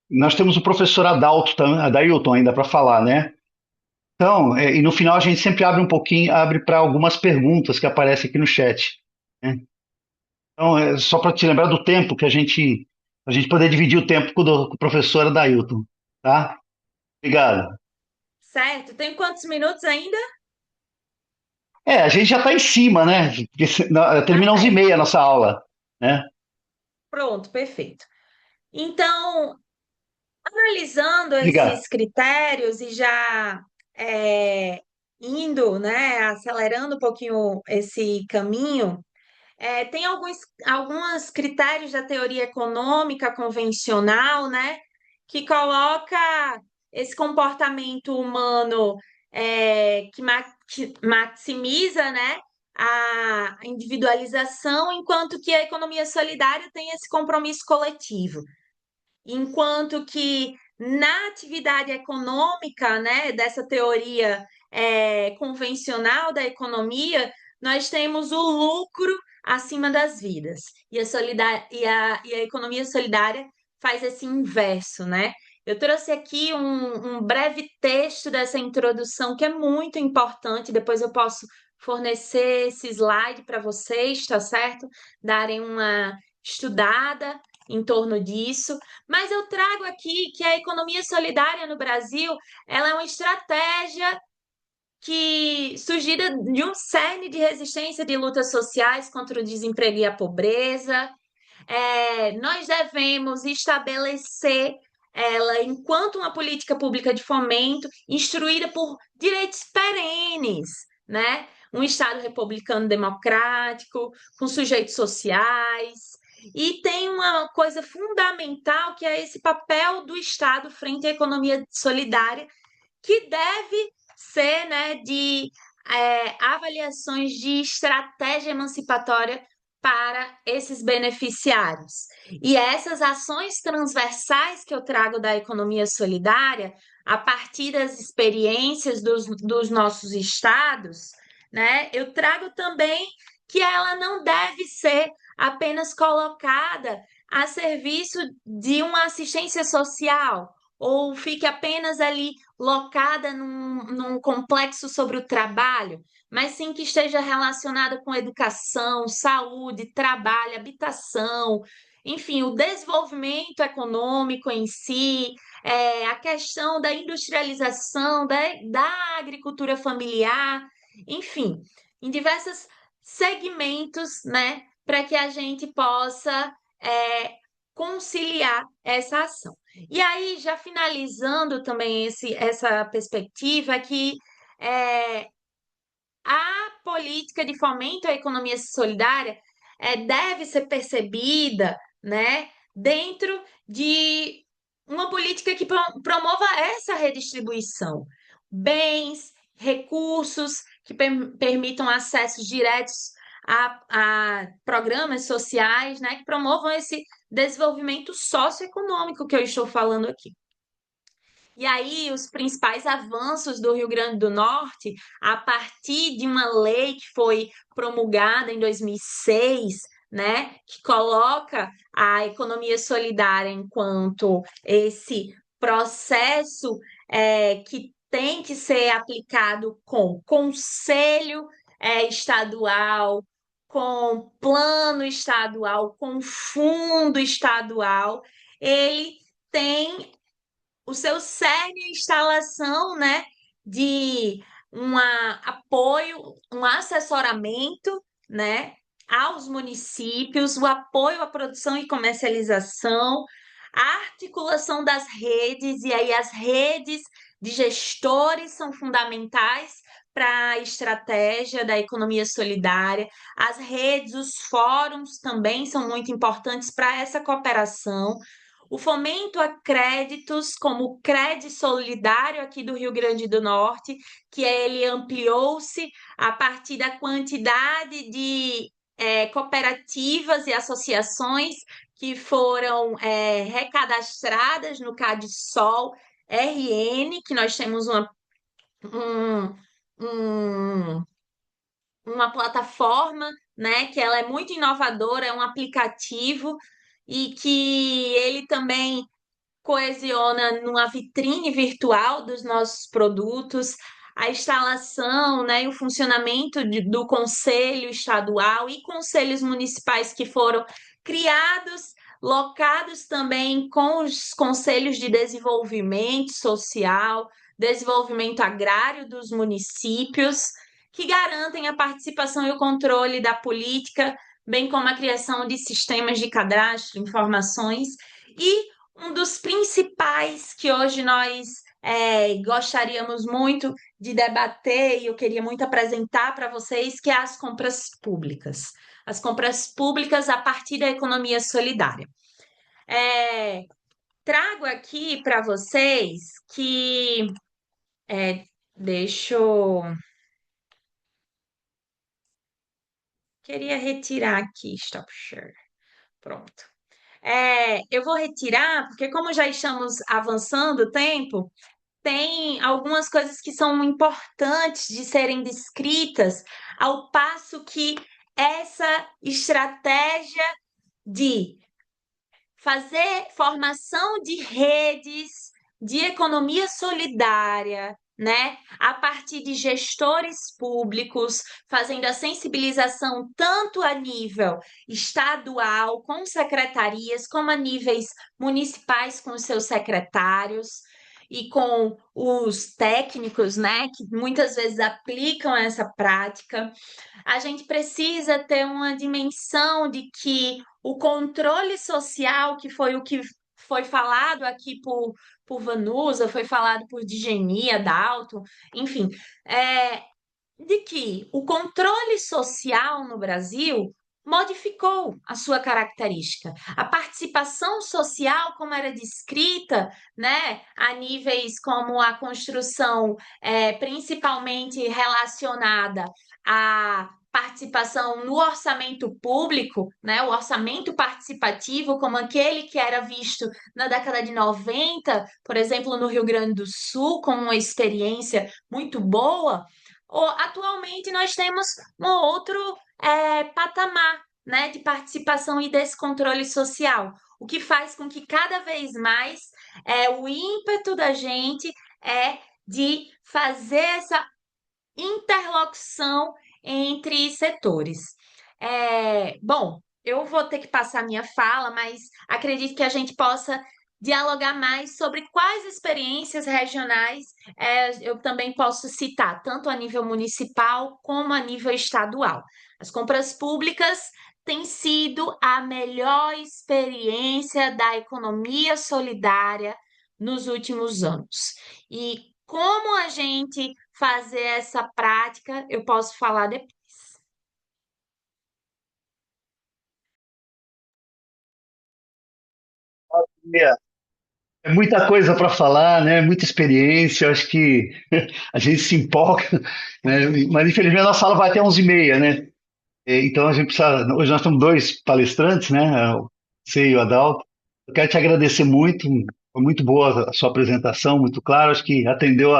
nós temos o professor Adailton ainda para falar, né? Então, e no final a gente sempre abre um pouquinho, abre para algumas perguntas que aparecem aqui no chat, né? Então, só para te lembrar do tempo que a gente poder dividir o tempo com o professor Adailton, tá? Obrigado. Certo, tem quantos minutos ainda? A gente já está em cima, né? Porque Tá termina 11h30 a nossa aula, né? pronto, perfeito. Então, analisando Obrigado. esses critérios e já é, indo, né, acelerando um pouquinho esse caminho, tem alguns critérios da teoria econômica convencional, né, que coloca esse comportamento humano que maximiza, né, a individualização, enquanto que a economia solidária tem esse compromisso coletivo. Enquanto que na atividade econômica, né, dessa teoria convencional da economia, nós temos o lucro acima das vidas. E a economia solidária faz esse inverso, né? Eu trouxe aqui um breve texto dessa introdução que é muito importante, depois eu posso fornecer esse slide para vocês, tá certo? Darem uma estudada em torno disso. Mas eu trago aqui que a economia solidária no Brasil, ela é uma estratégia que surgida de um cerne de resistência de lutas sociais contra o desemprego e a pobreza. Nós devemos estabelecer ela enquanto uma política pública de fomento, instruída por direitos perenes, né? Um Estado republicano democrático, com sujeitos sociais. E tem uma coisa fundamental que é esse papel do Estado frente à economia solidária, que deve ser, né, de avaliações de estratégia emancipatória para esses beneficiários. E essas ações transversais que eu trago da economia solidária, a partir das experiências dos nossos estados, né, eu trago também que ela não deve ser apenas colocada a serviço de uma assistência social, ou fique apenas ali locada num complexo sobre o trabalho, mas sim que esteja relacionada com educação, saúde, trabalho, habitação, enfim, o desenvolvimento econômico em si, a questão da industrialização, da agricultura familiar, enfim, em diversos segmentos, né, para que a gente possa conciliar essa ação. E aí, já finalizando também essa perspectiva, que é, a política de fomento à economia solidária deve ser percebida, né, dentro de uma política que promova essa redistribuição. Bens, recursos que permitam acessos diretos a programas sociais, né, que promovam esse desenvolvimento socioeconômico que eu estou falando aqui. E aí, os principais avanços do Rio Grande do Norte, a partir de uma lei que foi promulgada em 2006, né, que coloca a economia solidária enquanto esse processo que tem que ser aplicado com conselho estadual, com plano estadual, com fundo estadual, ele tem o seu cerne e instalação, né, de um apoio, um assessoramento, né, aos municípios, o apoio à produção e comercialização, a articulação das redes, e aí as redes de gestores são fundamentais para a estratégia da economia solidária, as redes, os fóruns também são muito importantes para essa cooperação. O fomento a créditos, como o Crédito Solidário aqui do Rio Grande do Norte, que ele ampliou-se a partir da quantidade de cooperativas e associações que foram recadastradas no CadSol RN, que nós temos um, um- uma plataforma, né, que ela é muito inovadora, é um aplicativo e que ele também coesiona numa vitrine virtual dos nossos produtos, a instalação, né, e o funcionamento do Conselho Estadual e conselhos municipais que foram criados, locados também com os conselhos de desenvolvimento social, desenvolvimento agrário dos municípios, que garantem a participação e o controle da política, bem como a criação de sistemas de cadastro, informações e um dos principais que hoje nós gostaríamos muito de debater e eu queria muito apresentar para vocês, que é as compras públicas. As compras públicas a partir da economia solidária. Trago aqui para vocês que. Deixa eu. Queria retirar aqui, stop share. Pronto. Eu vou retirar, porque como já estamos avançando o tempo, tem algumas coisas que são importantes de serem descritas, ao passo que essa estratégia de fazer formação de redes de economia solidária, né, a partir de gestores públicos, fazendo a sensibilização tanto a nível estadual, com secretarias, como a níveis municipais, com os seus secretários e com os técnicos, né, que muitas vezes aplicam essa prática. A gente precisa ter uma dimensão de que o controle social, que foi o que foi falado aqui por Vanusa, foi falado por Digenia, Dalton, enfim, é, de que o controle social no Brasil modificou a sua característica. A participação social, como era descrita, né, a níveis como a construção, principalmente relacionada à participação no orçamento público, né, o orçamento participativo, como aquele que era visto na década de 90, por exemplo, no Rio Grande do Sul, como uma experiência muito boa. Atualmente nós temos um outro patamar, né, de participação e desse controle social, o que faz com que cada vez mais o ímpeto da gente é de fazer essa interlocução entre setores. Bom, eu vou ter que passar minha fala, mas acredito que a gente possa dialogar mais sobre quais experiências regionais eu também posso citar, tanto a nível municipal como a nível estadual. As compras públicas têm sido a melhor experiência da economia solidária nos últimos anos. E como a gente fazer essa prática, eu posso falar depois. É muita coisa para falar, né? Muita experiência. Eu acho que a gente se empolga, né? Mas infelizmente a nossa sala vai até 11h30, né? Então a gente precisa. Hoje nós temos dois palestrantes, né? Você e o Adalto. Eu quero te agradecer muito. Foi muito boa a sua apresentação, muito clara. Acho que atendeu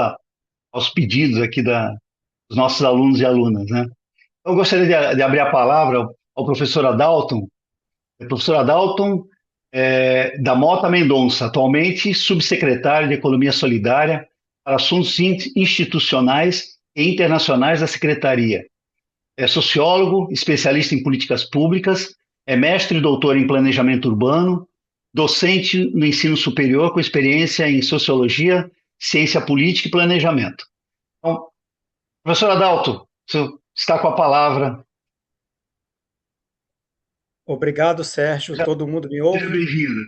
aos pedidos aqui dos nossos alunos e alunas, né? Eu gostaria de abrir a palavra ao professor Adalton. Professor Adalton da Mota Mendonça, atualmente subsecretário de Economia Solidária para Assuntos Institucionais e Internacionais da Secretaria. É sociólogo, especialista em políticas públicas, é mestre e doutor em planejamento urbano, docente no ensino superior com experiência em sociologia, ciência política e planejamento. Então, professor Adalto, você está com a palavra. Obrigado, Sérgio. Todo mundo me Seja ouve? bem-vindo.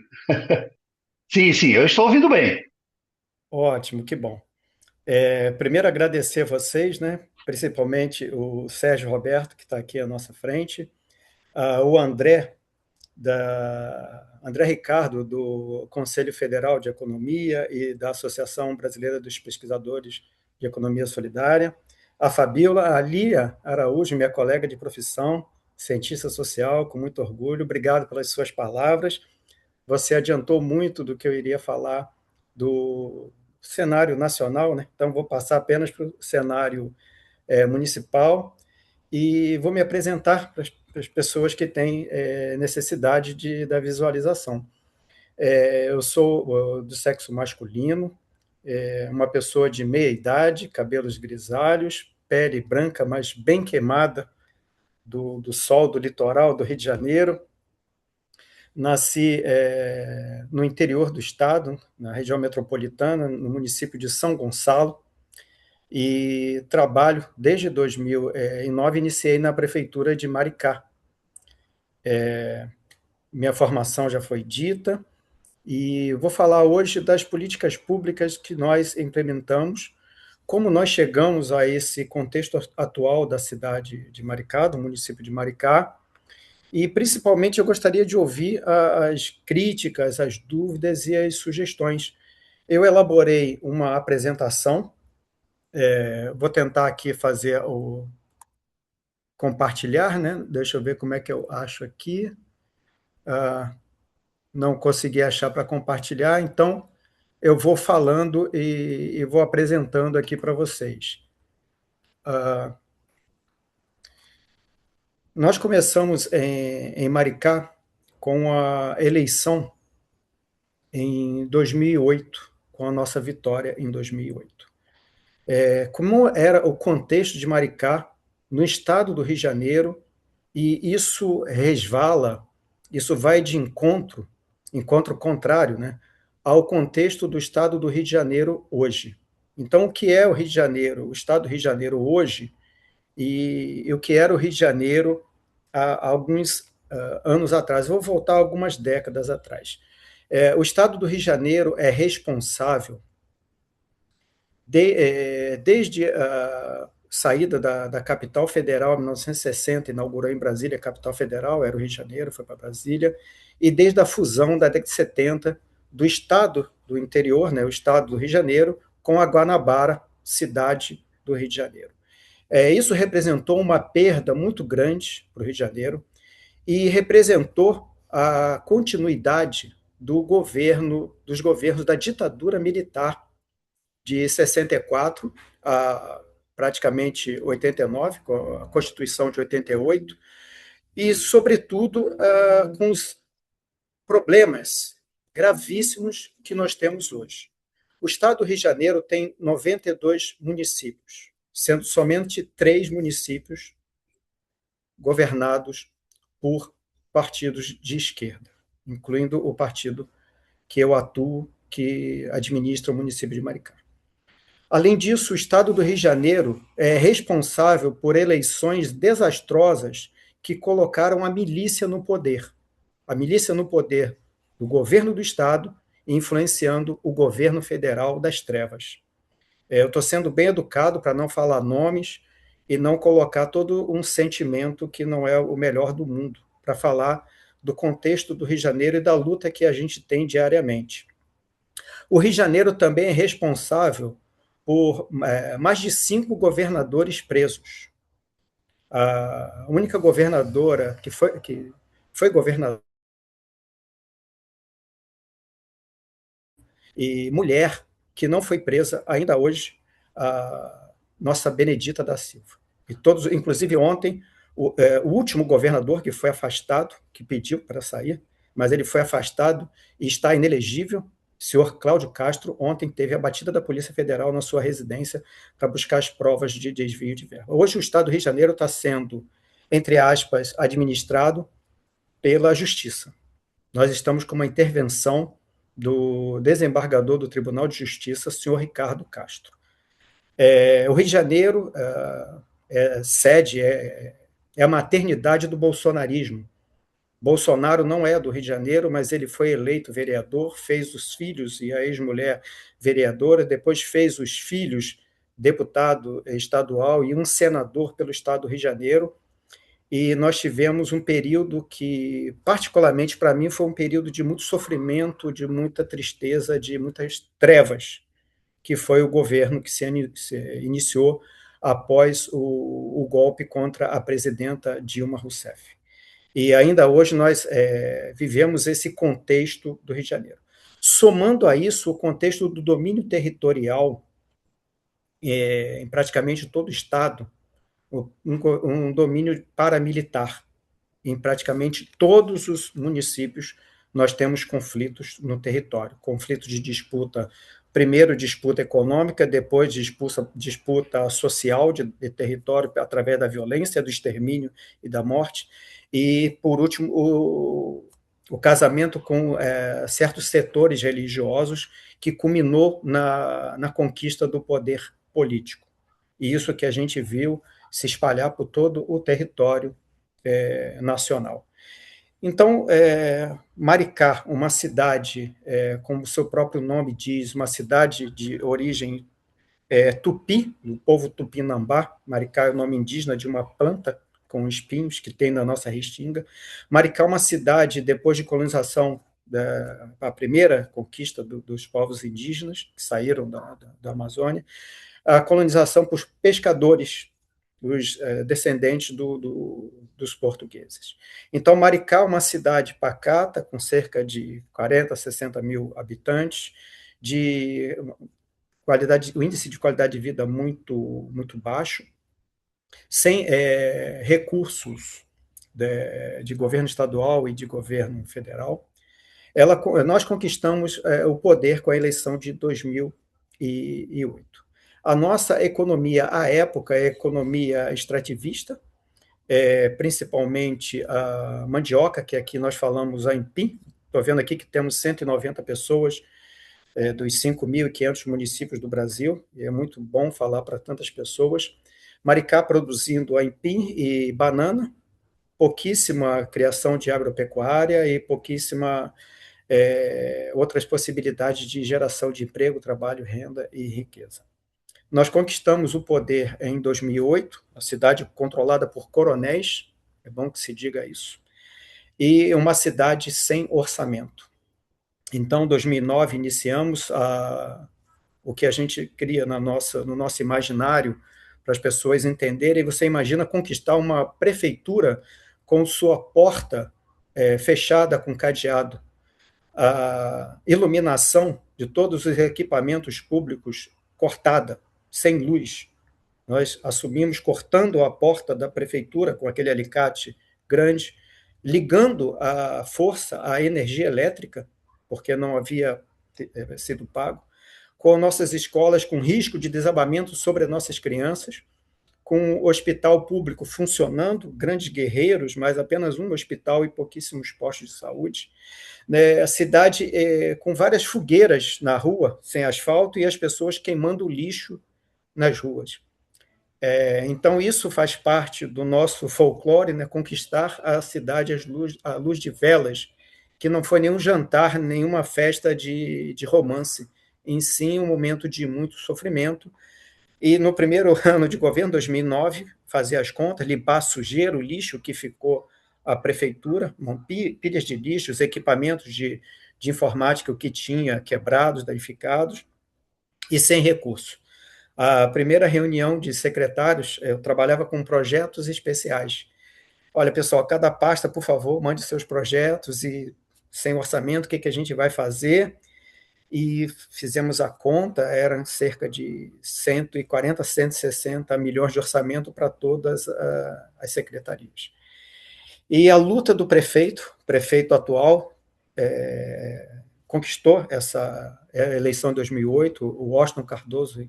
Sim, sim, eu estou ouvindo bem. Ótimo, que bom. Primeiro, agradecer vocês, né? Principalmente o Sérgio Roberto, que está aqui à nossa frente, o André Ricardo, do Conselho Federal de Economia e da Associação Brasileira dos Pesquisadores de Economia Solidária, a Fabíola, a Lia Araújo, minha colega de profissão, cientista social, com muito orgulho. Obrigado pelas suas palavras. Você adiantou muito do que eu iria falar do cenário nacional, né? Então, vou passar apenas para o cenário municipal e vou me apresentar para as pessoas que têm necessidade da visualização. Eu sou do sexo masculino, uma pessoa de meia idade, cabelos grisalhos, pele branca, mas bem queimada do sol do litoral do Rio de Janeiro. Nasci no interior do estado, na região metropolitana, no município de São Gonçalo, e trabalho desde 2009, iniciei na prefeitura de Maricá. Minha formação já foi dita, e vou falar hoje das políticas públicas que nós implementamos, como nós chegamos a esse contexto atual da cidade de Maricá, do município de Maricá, e, principalmente, eu gostaria de ouvir as críticas, as dúvidas e as sugestões. Eu elaborei uma apresentação, vou tentar aqui fazer o compartilhar, né? Deixa eu ver como é que eu acho aqui. Não consegui achar para compartilhar, então eu vou falando e vou apresentando aqui para vocês. Nós começamos em Maricá com a eleição em 2008, com a nossa vitória em 2008. Como era o contexto de Maricá no estado do Rio de Janeiro, e isso resvala, isso vai de encontro contrário, né, ao contexto do estado do Rio de Janeiro hoje. Então, o que é o Rio de Janeiro, o estado do Rio de Janeiro hoje, e o que era o Rio de Janeiro há alguns anos atrás? Vou voltar algumas décadas atrás. O estado do Rio de Janeiro é responsável, desde a saída da capital federal em 1960, inaugurou em Brasília a capital federal, era o Rio de Janeiro, foi para Brasília, e desde a fusão da década de 70 do estado do interior, né, o estado do Rio de Janeiro, com a Guanabara, cidade do Rio de Janeiro. Isso representou uma perda muito grande para o Rio de Janeiro e representou a continuidade dos governos da ditadura militar de 64 a praticamente 89, com a Constituição de 88, e, sobretudo, com os problemas gravíssimos que nós temos hoje. O estado do Rio de Janeiro tem 92 municípios, sendo somente 3 municípios governados por partidos de esquerda, incluindo o partido que eu atuo, que administra o município de Maricá. Além disso, o estado do Rio de Janeiro é responsável por eleições desastrosas que colocaram a milícia no poder. A milícia no poder do governo do estado, influenciando o governo federal das trevas. Eu estou sendo bem educado para não falar nomes e não colocar todo um sentimento que não é o melhor do mundo, para falar do contexto do Rio de Janeiro e da luta que a gente tem diariamente. O Rio de Janeiro também é responsável por mais de 5 governadores presos. A única governadora que foi governadora e mulher que não foi presa ainda hoje, a nossa Benedita da Silva. E todos, inclusive ontem, o último governador que foi afastado, que pediu para sair, mas ele foi afastado e está inelegível, o senhor Cláudio Castro, ontem teve a batida da Polícia Federal na sua residência para buscar as provas de desvio de verba. Hoje o estado do Rio de Janeiro está sendo, entre aspas, administrado pela Justiça. Nós estamos com uma intervenção do desembargador do Tribunal de Justiça, senhor Ricardo Castro. O Rio de Janeiro é a maternidade do bolsonarismo, Bolsonaro não é do Rio de Janeiro, mas ele foi eleito vereador, fez os filhos e a ex-mulher vereadora, depois fez os filhos deputado estadual e um senador pelo estado do Rio de Janeiro, e nós tivemos um período que, particularmente para mim, foi um período de muito sofrimento, de muita tristeza, de muitas trevas, que foi o governo que se iniciou após o golpe contra a presidenta Dilma Rousseff. E ainda hoje nós vivemos esse contexto do Rio de Janeiro. Somando a isso o contexto do domínio territorial em praticamente todo o Estado, um domínio paramilitar. Em praticamente todos os municípios nós temos conflitos no território, conflitos de disputa, primeiro disputa econômica, depois disputa social de território através da violência, do extermínio e da morte, e, por último, o casamento com certos setores religiosos que culminou na conquista do poder político. E isso que a gente viu se espalhar por todo o território nacional. Então, Maricá, uma cidade, como o seu próprio nome diz, uma cidade de origem tupi, do povo tupinambá. Maricá é o nome indígena de uma planta com espinhos que tem na nossa restinga. Maricá é uma cidade, depois de colonização, a primeira conquista dos povos indígenas que saíram da Amazônia, a colonização por pescadores, os descendentes dos portugueses. Então, Maricá é uma cidade pacata, com cerca de 40, 60 mil habitantes, o índice de qualidade de vida muito, muito baixo, sem recursos de governo estadual e de governo federal. Nós conquistamos o poder com a eleição de 2008. A nossa economia, à época, é economia extrativista, principalmente a mandioca, que aqui nós falamos a empim. Estou vendo aqui que temos 190 pessoas dos 5.500 municípios do Brasil, e é muito bom falar para tantas pessoas. Maricá produzindo aipim e banana, pouquíssima criação de agropecuária e pouquíssima outras possibilidades de geração de emprego, trabalho, renda e riqueza. Nós conquistamos o poder em 2008, a cidade controlada por coronéis, é bom que se diga isso, e uma cidade sem orçamento. Então, em 2009, iniciamos o que a gente cria no nosso imaginário, para as pessoas entenderem. Você imagina conquistar uma prefeitura com sua porta fechada com cadeado, a iluminação de todos os equipamentos públicos cortada, sem luz. Nós assumimos cortando a porta da prefeitura com aquele alicate grande, ligando a força à energia elétrica, porque não havia sido pago, com nossas escolas com risco de desabamento sobre as nossas crianças, com o hospital público funcionando, grandes guerreiros, mas apenas um hospital e pouquíssimos postos de saúde. A cidade com várias fogueiras na rua, sem asfalto, e as pessoas queimando lixo nas ruas. Então, isso faz parte do nosso folclore, né? Conquistar a cidade à luz de velas, que não foi nenhum jantar, nenhuma festa de romance, em si um momento de muito sofrimento. E no primeiro ano de governo, 2009, fazer as contas, limpar a sujeira, o lixo que ficou a prefeitura, pilhas de lixo, os equipamentos de informática, o que tinha quebrados, danificados, e sem recurso. A primeira reunião de secretários, eu trabalhava com projetos especiais. Olha, pessoal, cada pasta, por favor, mande seus projetos e sem orçamento, o que a gente vai fazer? E fizemos a conta, eram cerca de 140, 160 milhões de orçamento para todas as secretarias. E a luta do prefeito atual, conquistou essa eleição de 2008, o Washington Cardoso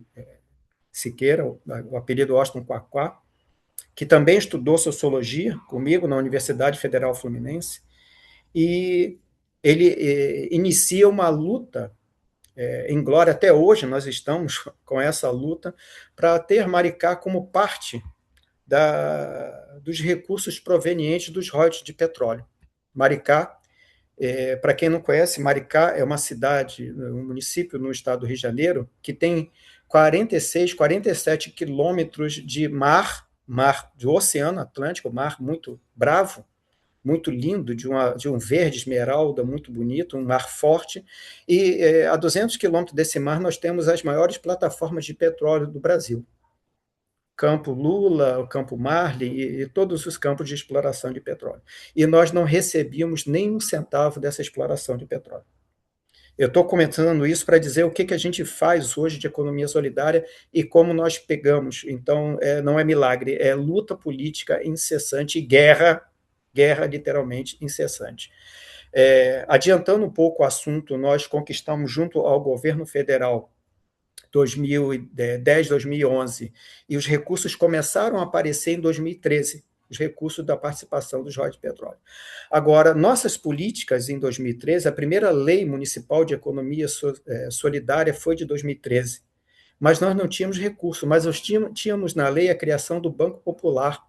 Siqueira, o apelido Washington Quaquá, que também estudou sociologia comigo na Universidade Federal Fluminense, e ele inicia uma luta em glória. Até hoje nós estamos com essa luta para ter Maricá como parte dos recursos provenientes dos royalties de petróleo. Maricá. Para quem não conhece, Maricá é uma cidade, um município no estado do Rio de Janeiro, que tem 46, 47 quilômetros de mar do Oceano Atlântico, mar muito bravo, muito lindo, de um verde esmeralda muito bonito, um mar forte, e a 200 quilômetros desse mar nós temos as maiores plataformas de petróleo do Brasil. Campo Lula, o Campo Marlin e todos os campos de exploração de petróleo. E nós não recebíamos nem um centavo dessa exploração de petróleo. Eu estou comentando isso para dizer o que a gente faz hoje de economia solidária e como nós pegamos. Então, não é milagre, é luta política incessante e guerra literalmente incessante. Adiantando um pouco o assunto, nós conquistamos junto ao governo federal 2010, 2011, e os recursos começaram a aparecer em 2013, os recursos da participação dos royalties de petróleo. Agora, nossas políticas em 2013, a primeira lei municipal de economia solidária foi de 2013, mas nós não tínhamos recurso, mas nós tínhamos na lei a criação do Banco Popular,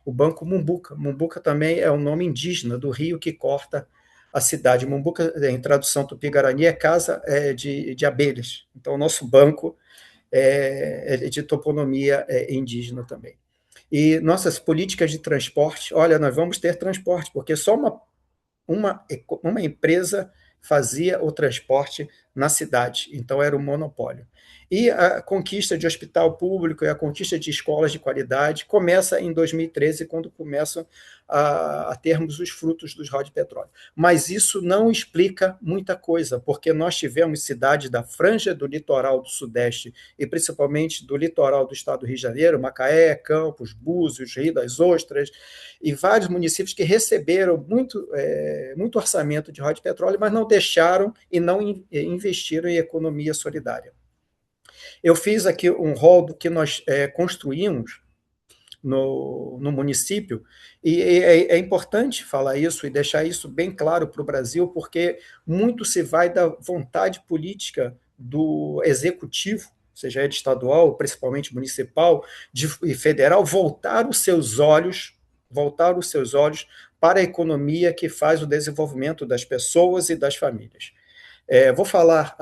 o Banco Mumbuca. Mumbuca também é um nome indígena do rio que corta a cidade. Mumbuca, em tradução tupi-guarani, é casa de abelhas. Então, o nosso banco é de toponomia indígena também. E nossas políticas de transporte, olha, nós vamos ter transporte, porque só uma empresa fazia o transporte na cidade, então era um monopólio. E a conquista de hospital público e a conquista de escolas de qualidade começa em 2013, quando começam a termos os frutos dos royalties de petróleo. Mas isso não explica muita coisa, porque nós tivemos cidades da franja do litoral do Sudeste e principalmente do litoral do estado do Rio de Janeiro, Macaé, Campos, Búzios, Rio das Ostras, e vários municípios que receberam muito orçamento de royalties de petróleo, mas não deixaram e não investiram em economia solidária. Eu fiz aqui um rol do que nós construímos no município, e é importante falar isso e deixar isso bem claro para o Brasil, porque muito se vai da vontade política do executivo, seja ele estadual, principalmente municipal e federal, voltar os seus olhos para a economia que faz o desenvolvimento das pessoas e das famílias. Vou falar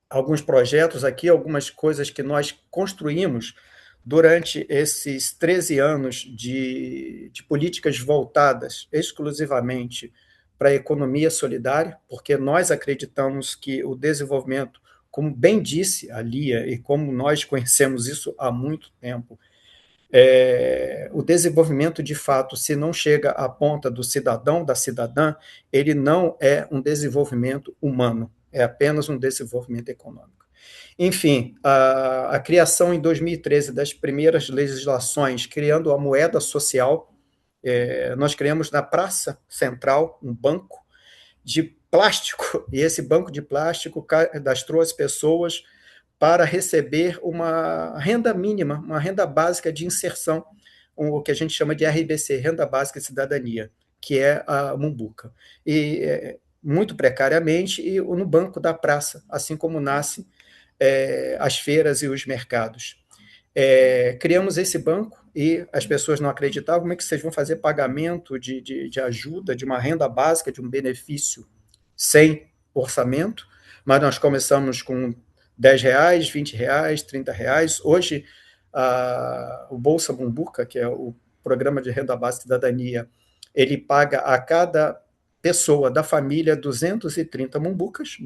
alguns projetos aqui, algumas coisas que nós construímos durante esses 13 anos de políticas voltadas exclusivamente para a economia solidária, porque nós acreditamos que o desenvolvimento, como bem disse a Lia, e como nós conhecemos isso há muito tempo, o desenvolvimento, de fato, se não chega à ponta do cidadão, da cidadã, ele não é um desenvolvimento humano, é apenas um desenvolvimento econômico. Enfim, a criação em 2013 das primeiras legislações, criando a moeda social, nós criamos na Praça Central um banco de plástico, e esse banco de plástico cadastrou as pessoas para receber uma renda mínima, uma renda básica de inserção, o que a gente chama de RBC, Renda Básica de Cidadania, que é a Mumbuca. E muito precariamente, e no banco da praça, assim como nascem as feiras e os mercados. Criamos esse banco e as pessoas não acreditavam como é que vocês vão fazer pagamento de ajuda, de uma renda básica, de um benefício sem orçamento, mas nós começamos com R$10, R$20, R$30. Hoje, o Bolsa Mumbuca, que é o programa de renda básica de cidadania, ele paga a cada pessoa da família 230 mumbucas,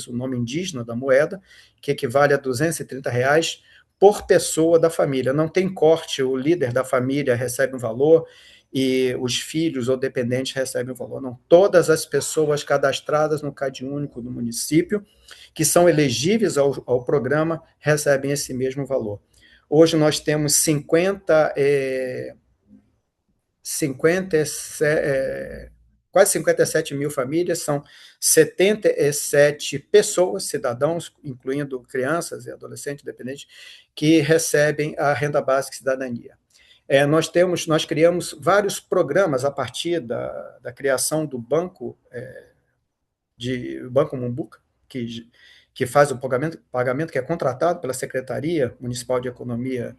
o nome indígena da moeda, que equivale a R$230 por pessoa da família. Não tem corte, o líder da família recebe um valor e os filhos ou dependentes recebem um valor. Não, todas as pessoas cadastradas no CAD único do município, que são elegíveis ao programa, recebem esse mesmo valor. Hoje nós temos quase 57 mil famílias, são 77 pessoas, cidadãos, incluindo crianças e adolescentes dependentes, que recebem a renda básica de cidadania. Nós criamos vários programas a partir da criação do Banco Mumbuca, que faz o pagamento, que é contratado pela Secretaria Municipal de Economia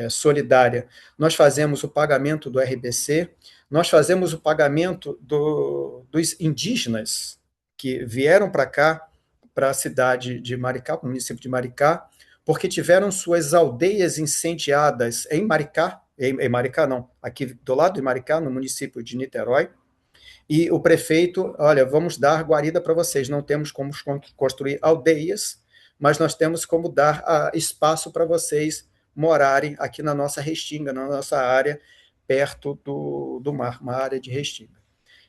solidária, nós fazemos o pagamento do RBC, nós fazemos o pagamento dos indígenas que vieram para cá, para a cidade de Maricá, para o município de Maricá, porque tiveram suas aldeias incendiadas em Maricá, em Maricá não, aqui do lado de Maricá, no município de Niterói, e o prefeito, olha, vamos dar guarida para vocês, não temos como construir aldeias, mas nós temos como dar espaço para vocês morarem aqui na nossa restinga, na nossa área, perto do mar, uma área de restinga.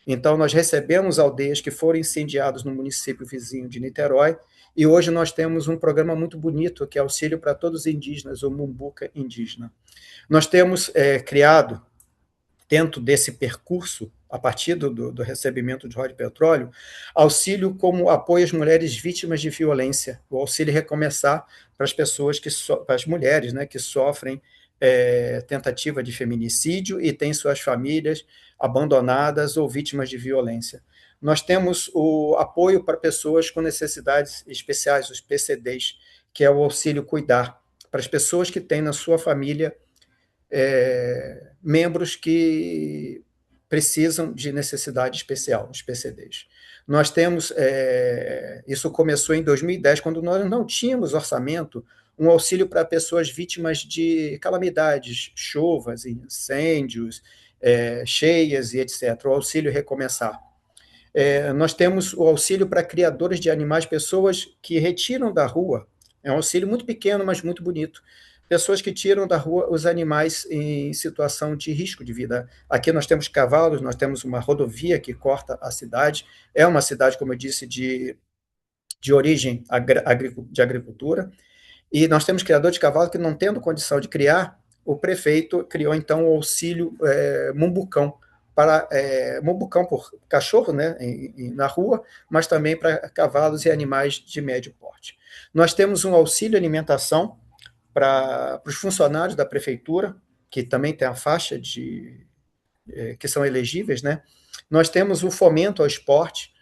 Então, nós recebemos aldeias que foram incendiadas no município vizinho de Niterói, e hoje nós temos um programa muito bonito, que é Auxílio para Todos os Indígenas, o Mumbuca Indígena. Nós temos criado, dentro desse percurso, a partir do recebimento de óleo de petróleo, auxílio como apoio às mulheres vítimas de violência, o auxílio recomeçar para as pessoas, para as mulheres, né, que sofrem tentativa de feminicídio e têm suas famílias abandonadas ou vítimas de violência. Nós temos o apoio para pessoas com necessidades especiais, os PCDs, que é o auxílio cuidar, para as pessoas que têm na sua família membros que precisam de necessidade especial, os PCDs. Nós temos, isso começou em 2010, quando nós não tínhamos orçamento, um auxílio para pessoas vítimas de calamidades, chuvas, incêndios, cheias e etc., o auxílio recomeçar. Nós temos o auxílio para criadores de animais, pessoas que retiram da rua, é um auxílio muito pequeno, mas muito bonito, pessoas que tiram da rua os animais em situação de risco de vida. Aqui nós temos cavalos, nós temos uma rodovia que corta a cidade, é uma cidade, como eu disse, de origem de agricultura, e nós temos criadores de cavalo que, não tendo condição de criar, o prefeito criou, então, o auxílio Mumbucão, Mumbucão por cachorro, né, na rua, mas também para cavalos e animais de médio porte. Nós temos um auxílio alimentação para os funcionários da prefeitura, que também tem a faixa que são elegíveis, né? Nós temos o fomento ao esporte,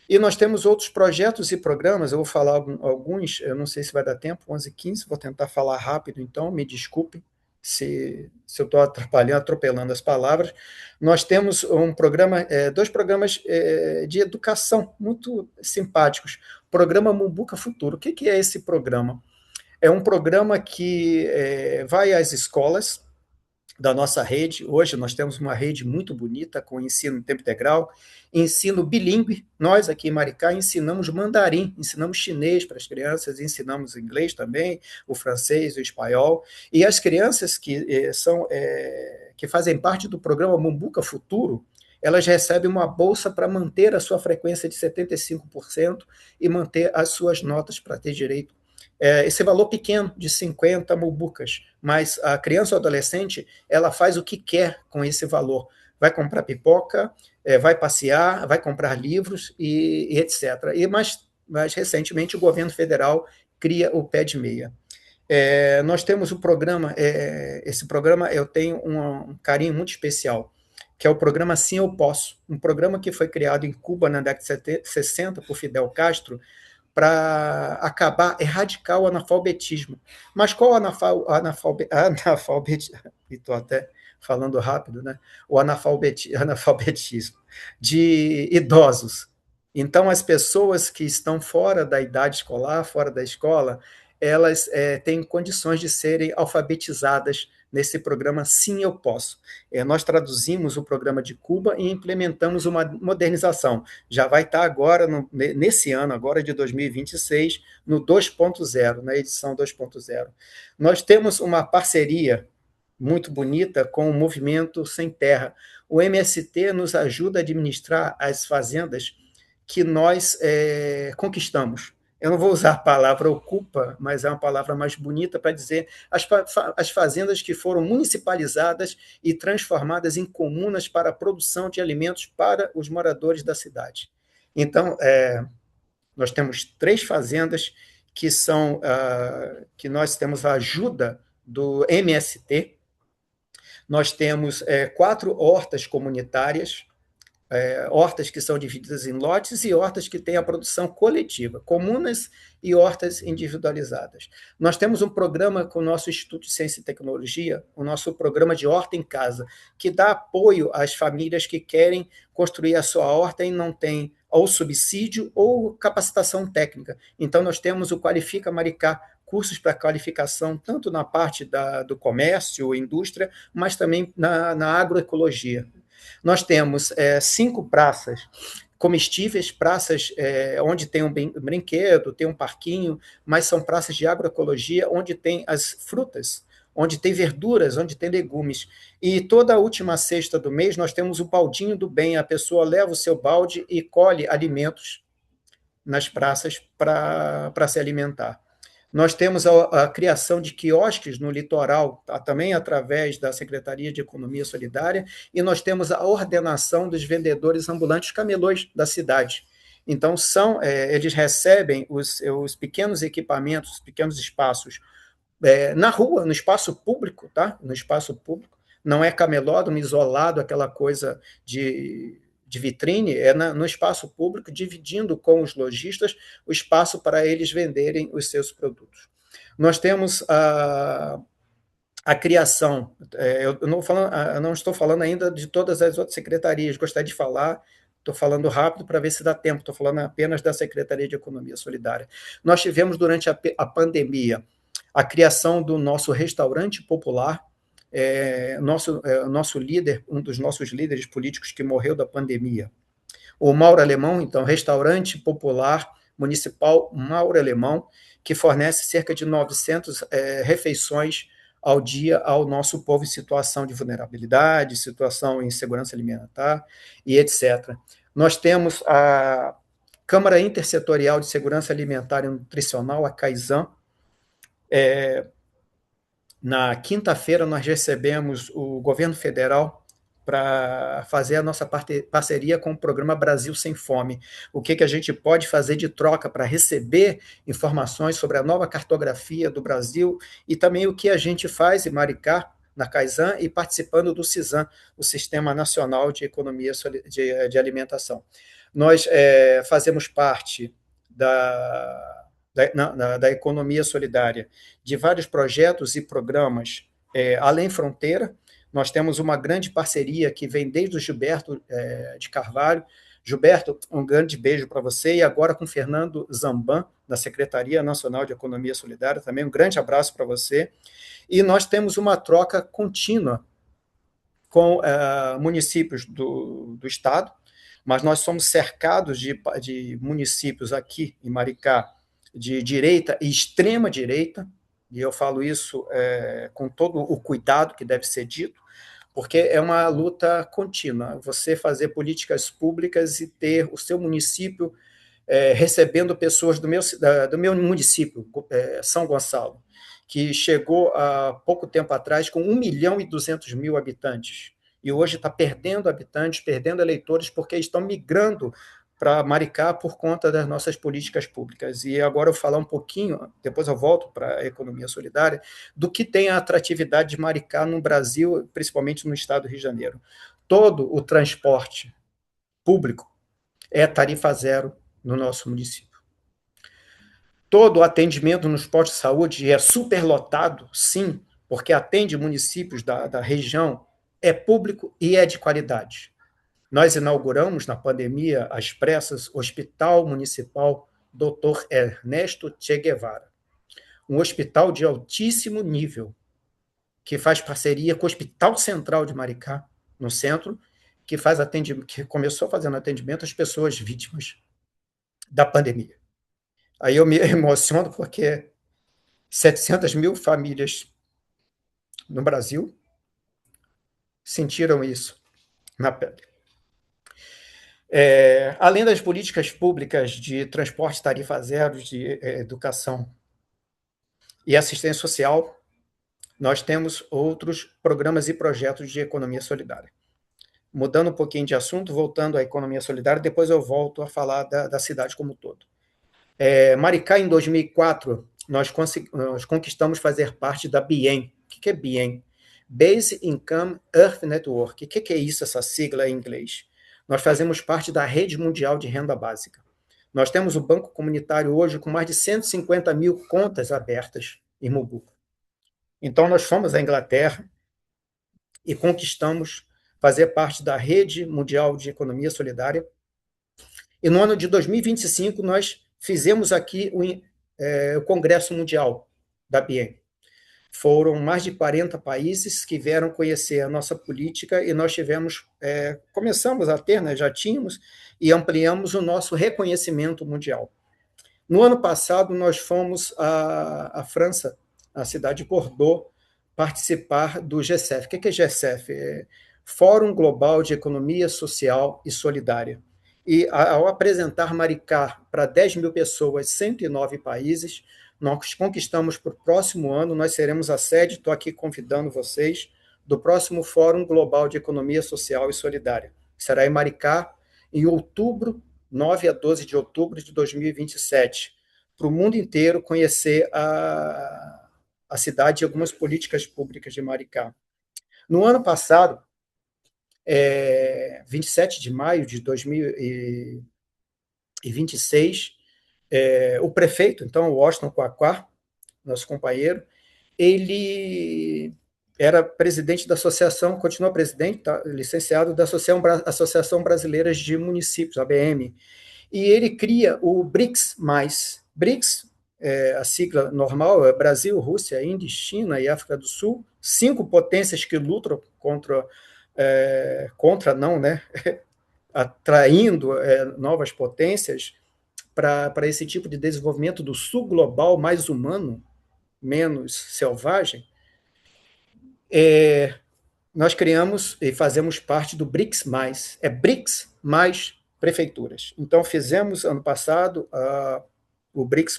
e nós temos outros projetos e programas, eu vou falar alguns, eu não sei se vai dar tempo, 11h15, vou tentar falar rápido, então, me desculpem se eu estou atropelando as palavras. Nós temos dois programas de educação muito simpáticos. Programa Mumbuca Futuro. O que é esse programa? É um programa que vai às escolas da nossa rede. Hoje nós temos uma rede muito bonita com ensino em tempo integral, ensino bilíngue. Nós aqui em Maricá ensinamos mandarim, ensinamos chinês para as crianças, ensinamos inglês também, o francês, o espanhol. E as crianças que fazem parte do programa Mumbuca Futuro, elas recebem uma bolsa para manter a sua frequência de 75% e manter as suas notas para ter direito esse valor pequeno de 50 mumbucas, mas a criança ou adolescente, ela faz o que quer com esse valor. Vai comprar pipoca, vai passear, vai comprar livros e etc. Mas recentemente o governo federal cria o Pé de Meia. Nós temos o programa, esse programa eu tenho um carinho muito especial, que é o programa Sim Eu Posso, um programa que foi criado em Cuba na década de 60 por Fidel Castro, para erradicar o analfabetismo. Mas qual analfabetismo? Estou até falando rápido, né? O analfabetismo de idosos. Então, as pessoas que estão fora da idade escolar, fora da escola, elas têm condições de serem alfabetizadas nesse programa Sim Eu Posso. Nós traduzimos o programa de Cuba e implementamos uma modernização. Já vai estar agora, nesse ano, agora de 2026, no 2.0, na edição 2.0. Nós temos uma parceria muito bonita com o Movimento Sem Terra. O MST nos ajuda a administrar as fazendas que nós conquistamos. Eu não vou usar a palavra ocupa, mas é uma palavra mais bonita para dizer as fazendas que foram municipalizadas e transformadas em comunas para a produção de alimentos para os moradores da cidade. Então, nós temos 3 fazendas que nós temos a ajuda do MST, nós temos 4 hortas comunitárias, hortas que são divididas em lotes e hortas que têm a produção coletiva, comunas e hortas individualizadas. Nós temos um programa com o nosso Instituto de Ciência e Tecnologia, o nosso programa de Horta em Casa, que dá apoio às famílias que querem construir a sua horta e não têm ou subsídio ou capacitação técnica. Então, nós temos o Qualifica Maricá, cursos para qualificação, tanto na parte do comércio, indústria, mas também na agroecologia. Nós temos 5 praças comestíveis, praças onde tem um brinquedo, tem um parquinho, mas são praças de agroecologia, onde tem as frutas, onde tem verduras, onde tem legumes. E toda a última sexta do mês nós temos o baldinho do bem, a pessoa leva o seu balde e colhe alimentos nas praças para se alimentar. Nós temos a criação de quiosques no litoral, tá? Também através da Secretaria de Economia Solidária, e nós temos a ordenação dos vendedores ambulantes camelôs da cidade. Então, eles recebem os pequenos equipamentos, os pequenos espaços na rua, no espaço público, tá? No espaço público. Não é camelódromo isolado, aquela coisa de vitrine, no espaço público, dividindo com os lojistas o espaço para eles venderem os seus produtos. Nós temos a criação, eu não estou falando ainda de todas as outras secretarias, gostaria de falar, estou falando rápido para ver se dá tempo, estou falando apenas da Secretaria de Economia Solidária. Nós tivemos, durante a pandemia, a criação do nosso restaurante popular, nosso líder, um dos nossos líderes políticos que morreu da pandemia, o Mauro Alemão, então, restaurante popular municipal Mauro Alemão, que fornece cerca de 900 refeições ao dia ao nosso povo em situação de vulnerabilidade, situação em insegurança alimentar e etc. Nós temos a Câmara Intersetorial de Segurança Alimentar e Nutricional, a CAISAN. Na quinta-feira, nós recebemos o governo federal para fazer a nossa parceria com o programa Brasil Sem Fome. O que a gente pode fazer de troca para receber informações sobre a nova cartografia do Brasil e também o que a gente faz em Maricá, na CAISAN, e participando do CISAM, o Sistema Nacional de Economia de Alimentação. Nós fazemos parte da economia solidária, de vários projetos e programas além fronteira. Nós temos uma grande parceria que vem desde o Gilberto de Carvalho. Gilberto, um grande beijo para você, e agora com Fernando Zamban, da Secretaria Nacional de Economia Solidária, também um grande abraço para você. E nós temos uma troca contínua com municípios do Estado, mas nós somos cercados de municípios aqui em Maricá, de direita e extrema direita, e eu falo isso com todo o cuidado que deve ser dito, porque é uma luta contínua, você fazer políticas públicas e ter o seu município recebendo pessoas do meu município, São Gonçalo, que chegou há pouco tempo atrás com 1.200.000 habitantes, e hoje está perdendo habitantes, perdendo eleitores, porque estão migrando para Maricá por conta das nossas políticas públicas. E agora eu vou falar um pouquinho, depois eu volto para a economia solidária, do que tem a atratividade de Maricá no Brasil, principalmente no estado do Rio de Janeiro. Todo o transporte público é tarifa zero no nosso município. Todo o atendimento nos postos de saúde é superlotado, sim, porque atende municípios da região, é público e é de qualidade. Nós inauguramos, na pandemia, às pressas, o Hospital Municipal Dr. Ernesto Che Guevara, um hospital de altíssimo nível, que faz parceria com o Hospital Central de Maricá, no centro, que começou fazendo atendimento às pessoas vítimas da pandemia. Aí eu me emociono porque 700.000 famílias no Brasil sentiram isso na pele. Além das políticas públicas de transporte tarifa zero, de educação e assistência social, nós temos outros programas e projetos de economia solidária. Mudando um pouquinho de assunto, voltando à economia solidária, depois eu volto a falar da cidade como um todo. Maricá, em 2004, nós conquistamos fazer parte da BIEM. O que é BIEM? Base Income Earth Network. O que é isso, essa sigla em inglês? Nós fazemos parte da rede mundial de renda básica. Nós temos o Banco Comunitário hoje com mais de 150 mil contas abertas em Mobuco. Então, nós fomos à Inglaterra e conquistamos fazer parte da rede mundial de economia solidária. E no ano de 2025, nós fizemos aqui o Congresso Mundial da BIEM. Foram mais de 40 países que vieram conhecer a nossa política e nós começamos a ter, né, já tínhamos, e ampliamos o nosso reconhecimento mundial. No ano passado, nós fomos à França, à cidade de Bordeaux, participar do GCEF. O que é GCEF? É Fórum Global de Economia Social e Solidária. E ao apresentar Maricá para 10 mil pessoas, 109 países, nós conquistamos para o próximo ano, nós seremos a sede, estou aqui convidando vocês, do próximo Fórum Global de Economia Social e Solidária. Será em Maricá, em outubro, 9 a 12 de outubro de 2027, para o mundo inteiro conhecer a cidade e algumas políticas públicas de Maricá. No ano passado, 27 de maio de 2026, o prefeito, então, o Washington Quaquá, nosso companheiro, ele era presidente da associação, continua presidente, tá, licenciado da Associação Brasileira de Municípios, ABM, e ele cria o BRICS+. BRICS, a sigla normal, é Brasil, Rússia, Índia, China e África do Sul, 5 potências que lutam contra não, né, atraindo novas potências para esse tipo de desenvolvimento do sul global mais humano, menos selvagem. Nós criamos e fazemos parte do BRICS+, BRICS mais prefeituras. Então, fizemos, ano passado, o BRICS+,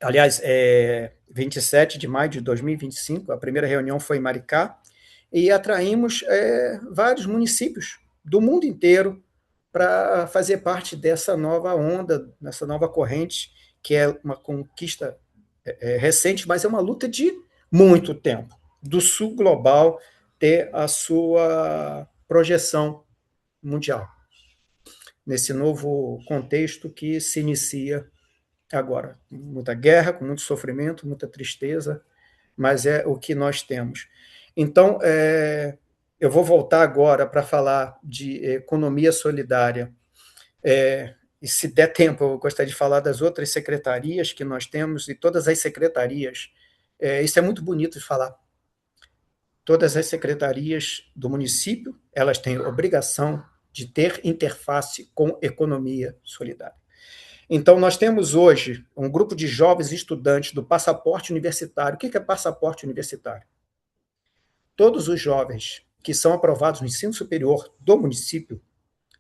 aliás, 27 de maio de 2025, a primeira reunião foi em Maricá, e atraímos vários municípios do mundo inteiro para fazer parte dessa nova onda, dessa nova corrente, que é uma conquista recente, mas é uma luta de muito tempo, do sul global ter a sua projeção mundial, nesse novo contexto que se inicia agora. Muita guerra, com muito sofrimento, muita tristeza, mas é o que nós temos. Então, eu vou voltar agora para falar de economia solidária. E se der tempo, eu gostaria de falar das outras secretarias que nós temos, e todas as secretarias. Isso é muito bonito de falar. Todas as secretarias do município, elas têm obrigação de ter interface com economia solidária. Então, nós temos hoje um grupo de jovens estudantes do passaporte universitário. O que é passaporte universitário? Todos os jovens que são aprovados no ensino superior do município,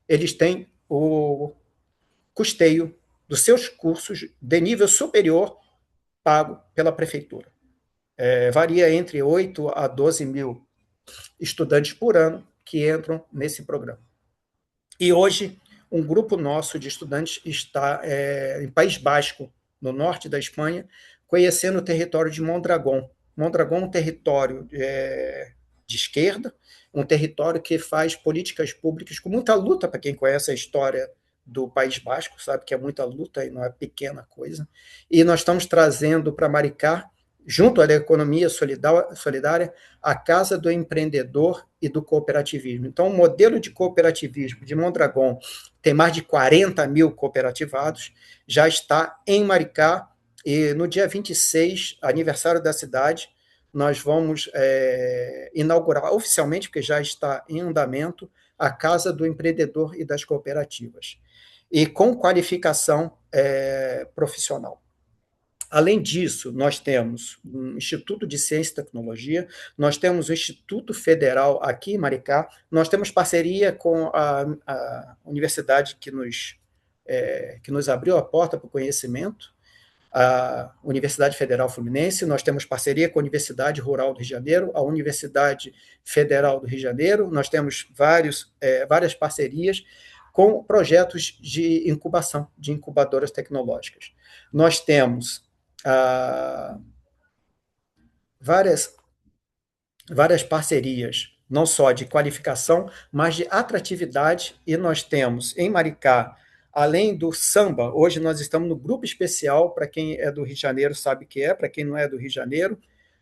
eles têm o custeio dos seus cursos de nível superior pago pela prefeitura. Varia entre 8 a 12 mil estudantes por ano que entram nesse programa. E hoje, um grupo nosso de estudantes está em País Basco, no norte da Espanha, conhecendo o território de Mondragón. Mondragón é um território de esquerda, um território que faz políticas públicas com muita luta, para quem conhece a história do País Basco, sabe que é muita luta e não é pequena coisa. E nós estamos trazendo para Maricá, junto à economia solidária, a Casa do Empreendedor e do Cooperativismo. Então, o modelo de cooperativismo de Mondragón tem mais de 40 mil cooperativados, já está em Maricá, e no dia 26, aniversário da cidade, nós vamos inaugurar oficialmente, porque já está em andamento, a Casa do Empreendedor e das Cooperativas, e com qualificação profissional. Além disso, nós temos um Instituto de Ciência e Tecnologia, nós temos o Instituto Federal aqui em Maricá, nós temos parceria com a universidade que nos abriu a porta para o conhecimento, a Universidade Federal Fluminense, nós temos parceria com a Universidade Rural do Rio de Janeiro, a Universidade Federal do Rio de Janeiro, nós temos várias parcerias com projetos de incubação, de incubadoras tecnológicas. Nós temos várias parcerias não só de qualificação, mas de atratividade, e nós temos em Maricá, além do samba, hoje nós estamos no grupo especial, para quem é do Rio de Janeiro sabe o que é, para quem não é do Rio de Janeiro,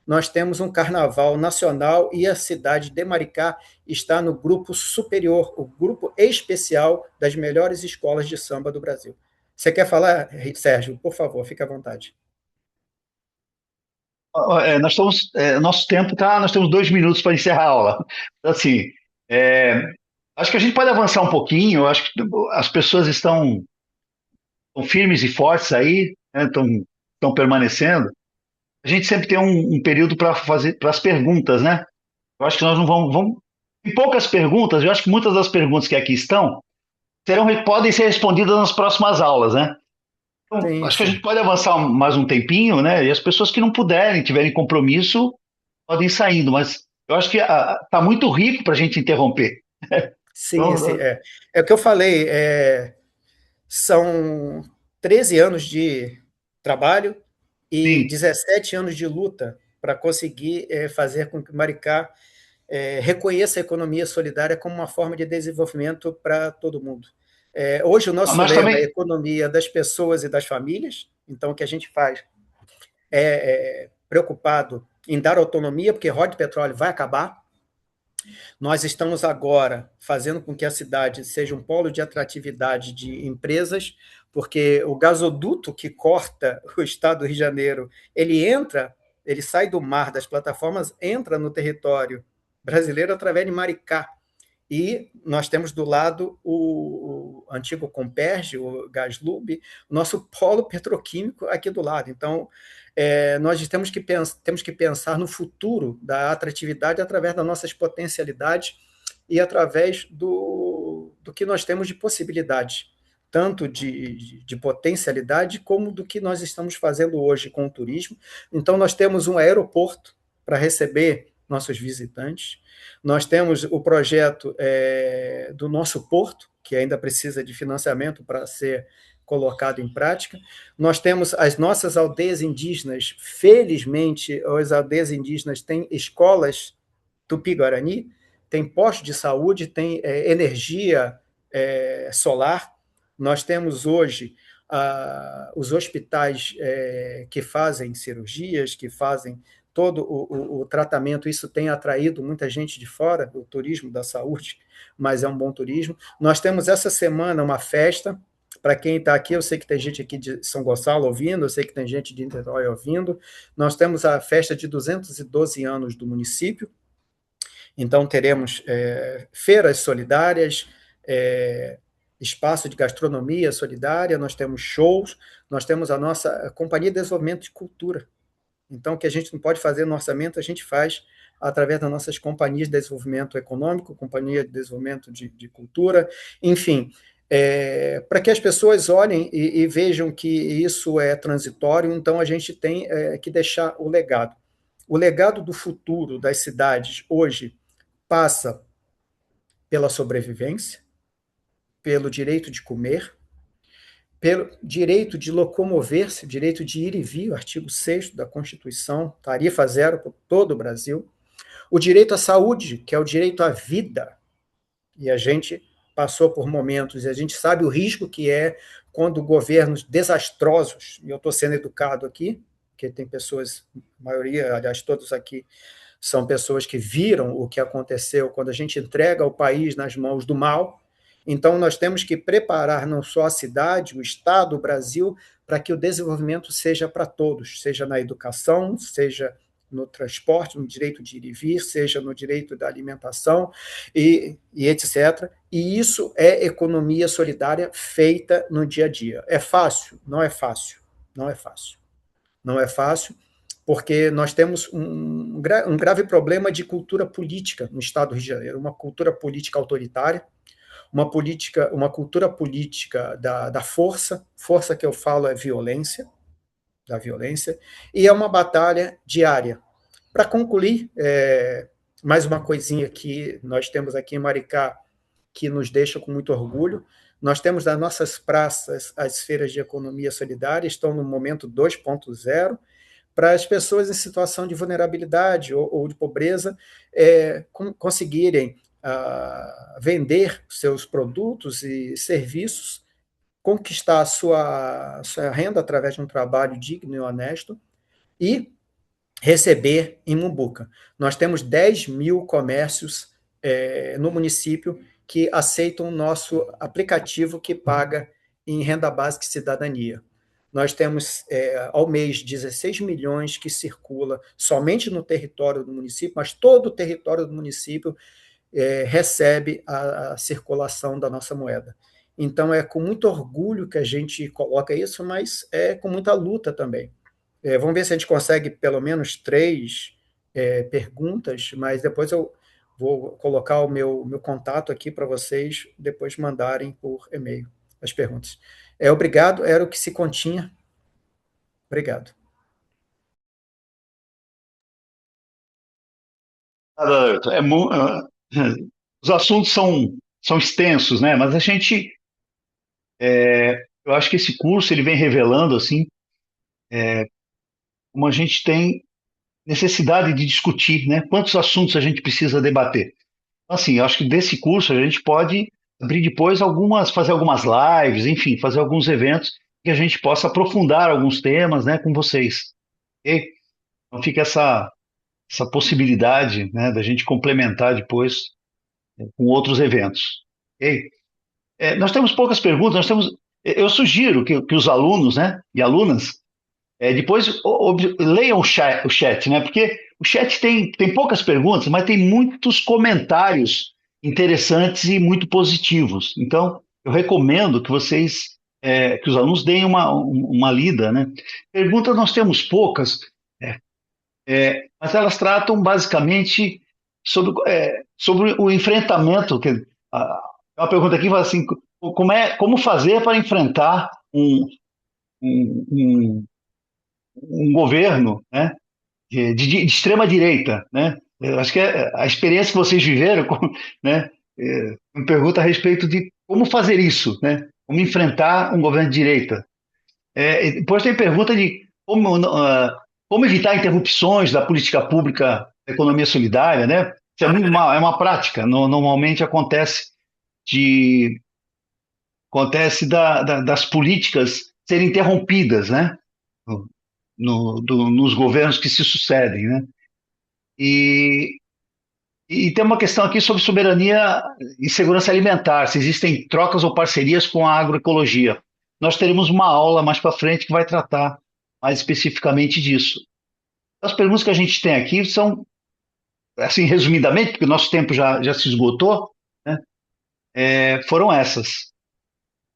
nós temos um carnaval nacional e a cidade de Maricá está no grupo superior, o grupo especial das melhores escolas de samba do Brasil. Você quer falar, Sérgio? Por favor, fique à vontade. Nós estamos, nosso tempo tá, nós temos 2 minutos para encerrar a aula. Assim, é, acho que a gente pode avançar um pouquinho. Acho que as pessoas estão firmes e fortes aí, né, estão permanecendo. A gente sempre tem um período para fazer para as perguntas, né? Eu acho que nós não vamos em poucas perguntas. Eu acho que muitas das perguntas que aqui estão podem ser respondidas nas próximas aulas, né? Então, Sim, acho que a sim. gente pode avançar mais um tempinho, né? E as pessoas que não puderem, tiverem compromisso, podem ir saindo. Mas eu acho que está muito rico para a gente interromper. Sim, sim, Então, é o que eu falei, são 13 anos de trabalho e sim. 17 anos de luta para conseguir fazer com que Maricá reconheça a economia solidária como uma forma de desenvolvimento para todo mundo. Hoje o nosso Mas lema é a também, economia das pessoas e das famílias, então o que a gente faz é preocupado em dar autonomia, porque roda de petróleo vai acabar. Nós estamos agora fazendo com que a cidade seja um polo de atratividade de empresas, porque o gasoduto que corta o estado do Rio de Janeiro, ele sai do mar, das plataformas, entra no território brasileiro através de Maricá. E nós temos do lado o antigo Comperj, o Gaslub, o nosso polo petroquímico aqui do lado. Então, nós temos que pensar no futuro da atratividade através das nossas potencialidades e através do que nós temos de possibilidades, tanto de potencialidade como do que nós estamos fazendo hoje com o turismo. Então, nós temos um aeroporto para receber nossos visitantes, nós temos o projeto do nosso porto, que ainda precisa de financiamento para ser colocado em prática. Nós temos as nossas aldeias indígenas. Felizmente, as aldeias indígenas têm escolas Tupi-Guarani, tem posto de saúde, tem energia solar. Nós temos hoje os hospitais que fazem cirurgias, que fazem todo o tratamento. Isso tem atraído muita gente de fora, do turismo da saúde, mas é um bom turismo. Nós temos essa semana uma festa, para quem está aqui, eu sei que tem gente aqui de São Gonçalo ouvindo, eu sei que tem gente de Niterói ouvindo. Nós temos a festa de 212 anos do município, então teremos feiras solidárias, espaço de gastronomia solidária, nós temos shows, nós temos a nossa Companhia de Desenvolvimento de Cultura. Então, o que a gente não pode fazer no orçamento, a gente faz através das nossas companhias de desenvolvimento econômico, companhia de desenvolvimento de cultura, enfim, para que as pessoas olhem e vejam que isso é transitório, então a gente tem que deixar o legado. O legado do futuro das cidades hoje passa pela sobrevivência, pelo direito de comer, pelo direito de locomover-se, direito de ir e vir, o artigo 6º da Constituição, tarifa zero para todo o Brasil, o direito à saúde, que é o direito à vida, e a gente passou por momentos, e a gente sabe o risco que é quando governos desastrosos, e eu estou sendo educado aqui, porque tem pessoas, a maioria, aliás, todos aqui, são pessoas que viram o que aconteceu quando a gente entrega o país nas mãos do mal. Então, nós temos que preparar não só a cidade, o Estado, o Brasil, para que o desenvolvimento seja para todos, seja na educação, seja no transporte, no direito de ir e vir, seja no direito da alimentação e etc. E isso é economia solidária feita no dia a dia. É fácil? Não é fácil. Não é fácil. Não é fácil, porque nós temos um grave problema de cultura política no Estado do Rio de Janeiro, uma cultura política autoritária, uma cultura política da força que eu falo é violência, da violência, e é uma batalha diária. Para concluir, mais uma coisinha que nós temos aqui em Maricá, que nos deixa com muito orgulho, nós temos nas nossas praças as feiras de economia solidária, estão no momento 2.0, para as pessoas em situação de vulnerabilidade ou de pobreza conseguirem vender seus produtos e serviços, conquistar a sua renda através de um trabalho digno e honesto e receber em Mumbuca. Nós temos 10 mil comércios no município que aceitam o nosso aplicativo que paga em renda básica e cidadania. Nós temos, ao mês, 16 milhões que circula somente no território do município, mas todo o território do município recebe a circulação da nossa moeda. Então, é com muito orgulho que a gente coloca isso, mas é com muita luta também. Vamos ver se a gente consegue pelo menos 3 perguntas, mas depois eu vou colocar o meu contato aqui para vocês depois mandarem por e-mail as perguntas. Obrigado, era o que se continha. Obrigado. Os assuntos são extensos, né? Mas eu acho que esse curso ele vem revelando assim como a gente tem necessidade de discutir, né? Quantos assuntos a gente precisa debater. Assim, eu acho que desse curso a gente pode abrir depois fazer algumas lives, enfim, fazer alguns eventos que a gente possa aprofundar alguns temas, né, com vocês. Ok? Então fica essa possibilidade, né, da gente complementar depois com outros eventos. Ok? Nós temos poucas perguntas, eu sugiro que os alunos, né, e alunas, depois leiam o chat, né? Porque o chat tem poucas perguntas, mas tem muitos comentários interessantes e muito positivos. Então, eu recomendo que os alunos deem uma lida, né? Perguntas nós temos poucas, mas elas tratam basicamente sobre o enfrentamento. Uma pergunta aqui fala assim: como fazer para enfrentar um, um um governo, né, de extrema direita, né? Eu acho que a experiência que vocês viveram, né, me pergunta a respeito de como fazer isso, né? Como enfrentar um governo de direita. E depois tem pergunta de como evitar interrupções da política pública da economia solidária, né? Isso é uma prática. Normalmente acontece das políticas serem interrompidas, né? Nos governos que se sucedem, né? E, e tem uma questão aqui sobre soberania e segurança alimentar, se existem trocas ou parcerias com a agroecologia. Nós teremos uma aula mais para frente que vai tratar mais especificamente disso. As perguntas que a gente tem aqui são, assim, resumidamente, porque o nosso tempo já se esgotou, né? Foram essas.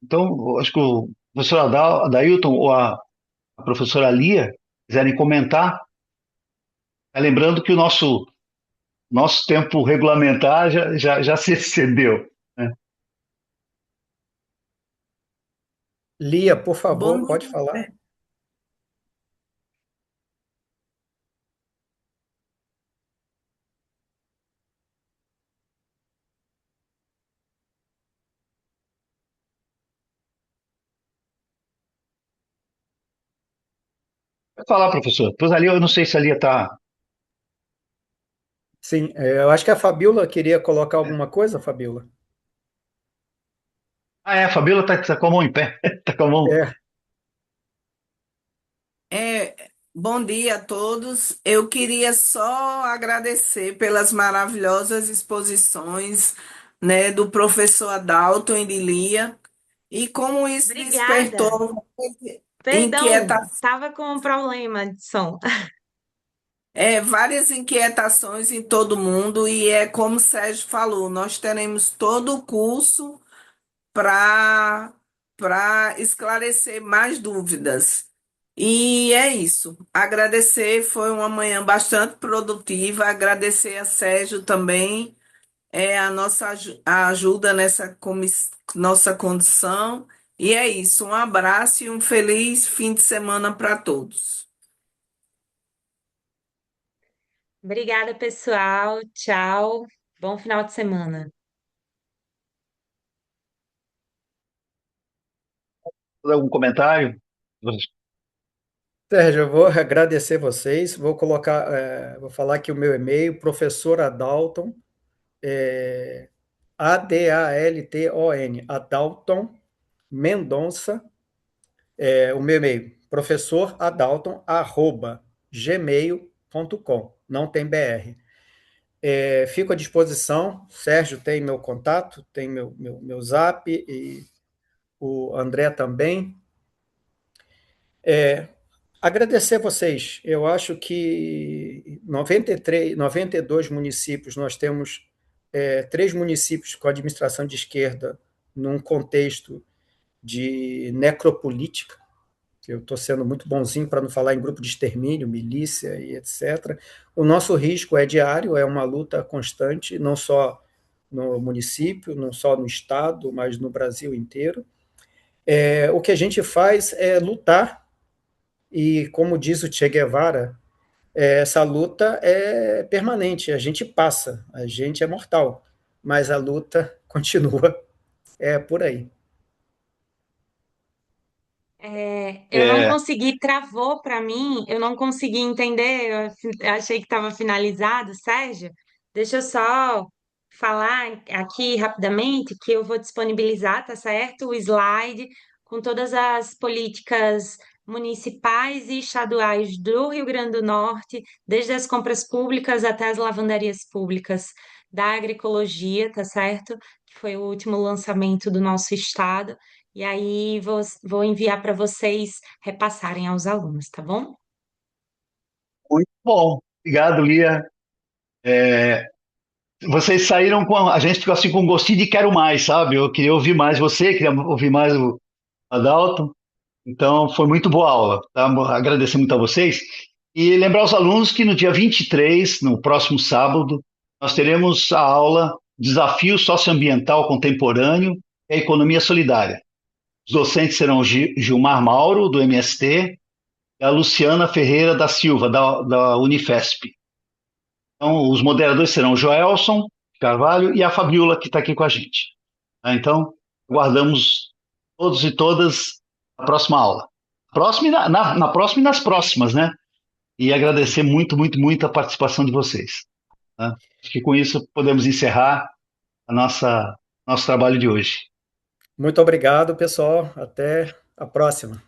Então, acho que o professor Adailton ou a professora Lia quiserem comentar, lembrando que o nosso tempo regulamentar já se excedeu, né? Lia, por favor, Bom pode dia. falar. Pode falar, professor. Pois ali eu não sei se ali está. Sim, eu acho que a Fabíola queria colocar alguma coisa, Fabíola. A Fabíola está com a mão em pé. Está com a mão. É, Bom dia a todos. Eu queria só agradecer pelas maravilhosas exposições, né, do professor Adalto e de Lia, e como isso Obrigada. despertou Perdão, inquietações, estava com um problema de som. várias inquietações em todo mundo, e é como o Sérgio falou, nós teremos todo o curso para esclarecer mais dúvidas. E é isso. Agradecer, foi uma manhã bastante produtiva. Agradecer a Sérgio também, a nossa a ajuda nessa nossa condição. E é isso. Um abraço e um feliz fim de semana para todos. Obrigada, pessoal. Tchau. Bom final de semana. Algum comentário? Sérgio, eu vou agradecer vocês, vou falar aqui o meu e-mail, professor Adalton, Adalton, Adalton Mendonça, o meu e-mail, professoradalton@gmail.com, não tem BR. Fico à disposição, Sérgio tem meu contato, tem meu zap e o André também. Agradecer a vocês. Eu acho que 93, 92 municípios, nós temos 3 municípios com administração de esquerda num contexto de necropolítica. Eu estou sendo muito bonzinho para não falar em grupo de extermínio, milícia e etc. O nosso risco é diário, é uma luta constante, não só no município, não só no estado, mas no Brasil inteiro. O que a gente faz é lutar, e como diz o Che Guevara, essa luta é permanente, a gente passa, a gente é mortal, mas a luta continua, por aí. Eu não É, consegui, travou para mim, eu não consegui entender, eu achei que estava finalizado, Sérgio. Deixa eu só falar aqui rapidamente que eu vou disponibilizar, tá certo? O slide com todas as políticas municipais e estaduais do Rio Grande do Norte, desde as compras públicas até as lavanderias públicas da agroecologia, tá certo? Que foi o último lançamento do nosso estado. E aí vou enviar para vocês repassarem aos alunos, tá bom? muito bom. Obrigado, Lia. Vocês saíram com. A gente ficou assim com um gostinho de quero mais, sabe? Eu queria ouvir mais você, queria ouvir mais o Adalto. Então, foi muito boa a aula. Tá? Agradecer muito a vocês. E lembrar os alunos que no dia 23, no próximo sábado, nós teremos a aula Desafio Socioambiental Contemporâneo e a Economia Solidária. Os docentes serão Gilmar Mauro, do MST, e a Luciana Ferreira da Silva, da Unifesp. Então, os moderadores serão o Joelson Carvalho e a Fabiola, que está aqui com a gente. Tá? Então, aguardamos todos e todas na próxima aula. Próxima, na próxima e nas próximas, né? E agradecer muito, muito, muito a participação de vocês. Tá? Acho que com isso podemos encerrar a nosso trabalho de hoje. Muito obrigado, pessoal. Até a próxima.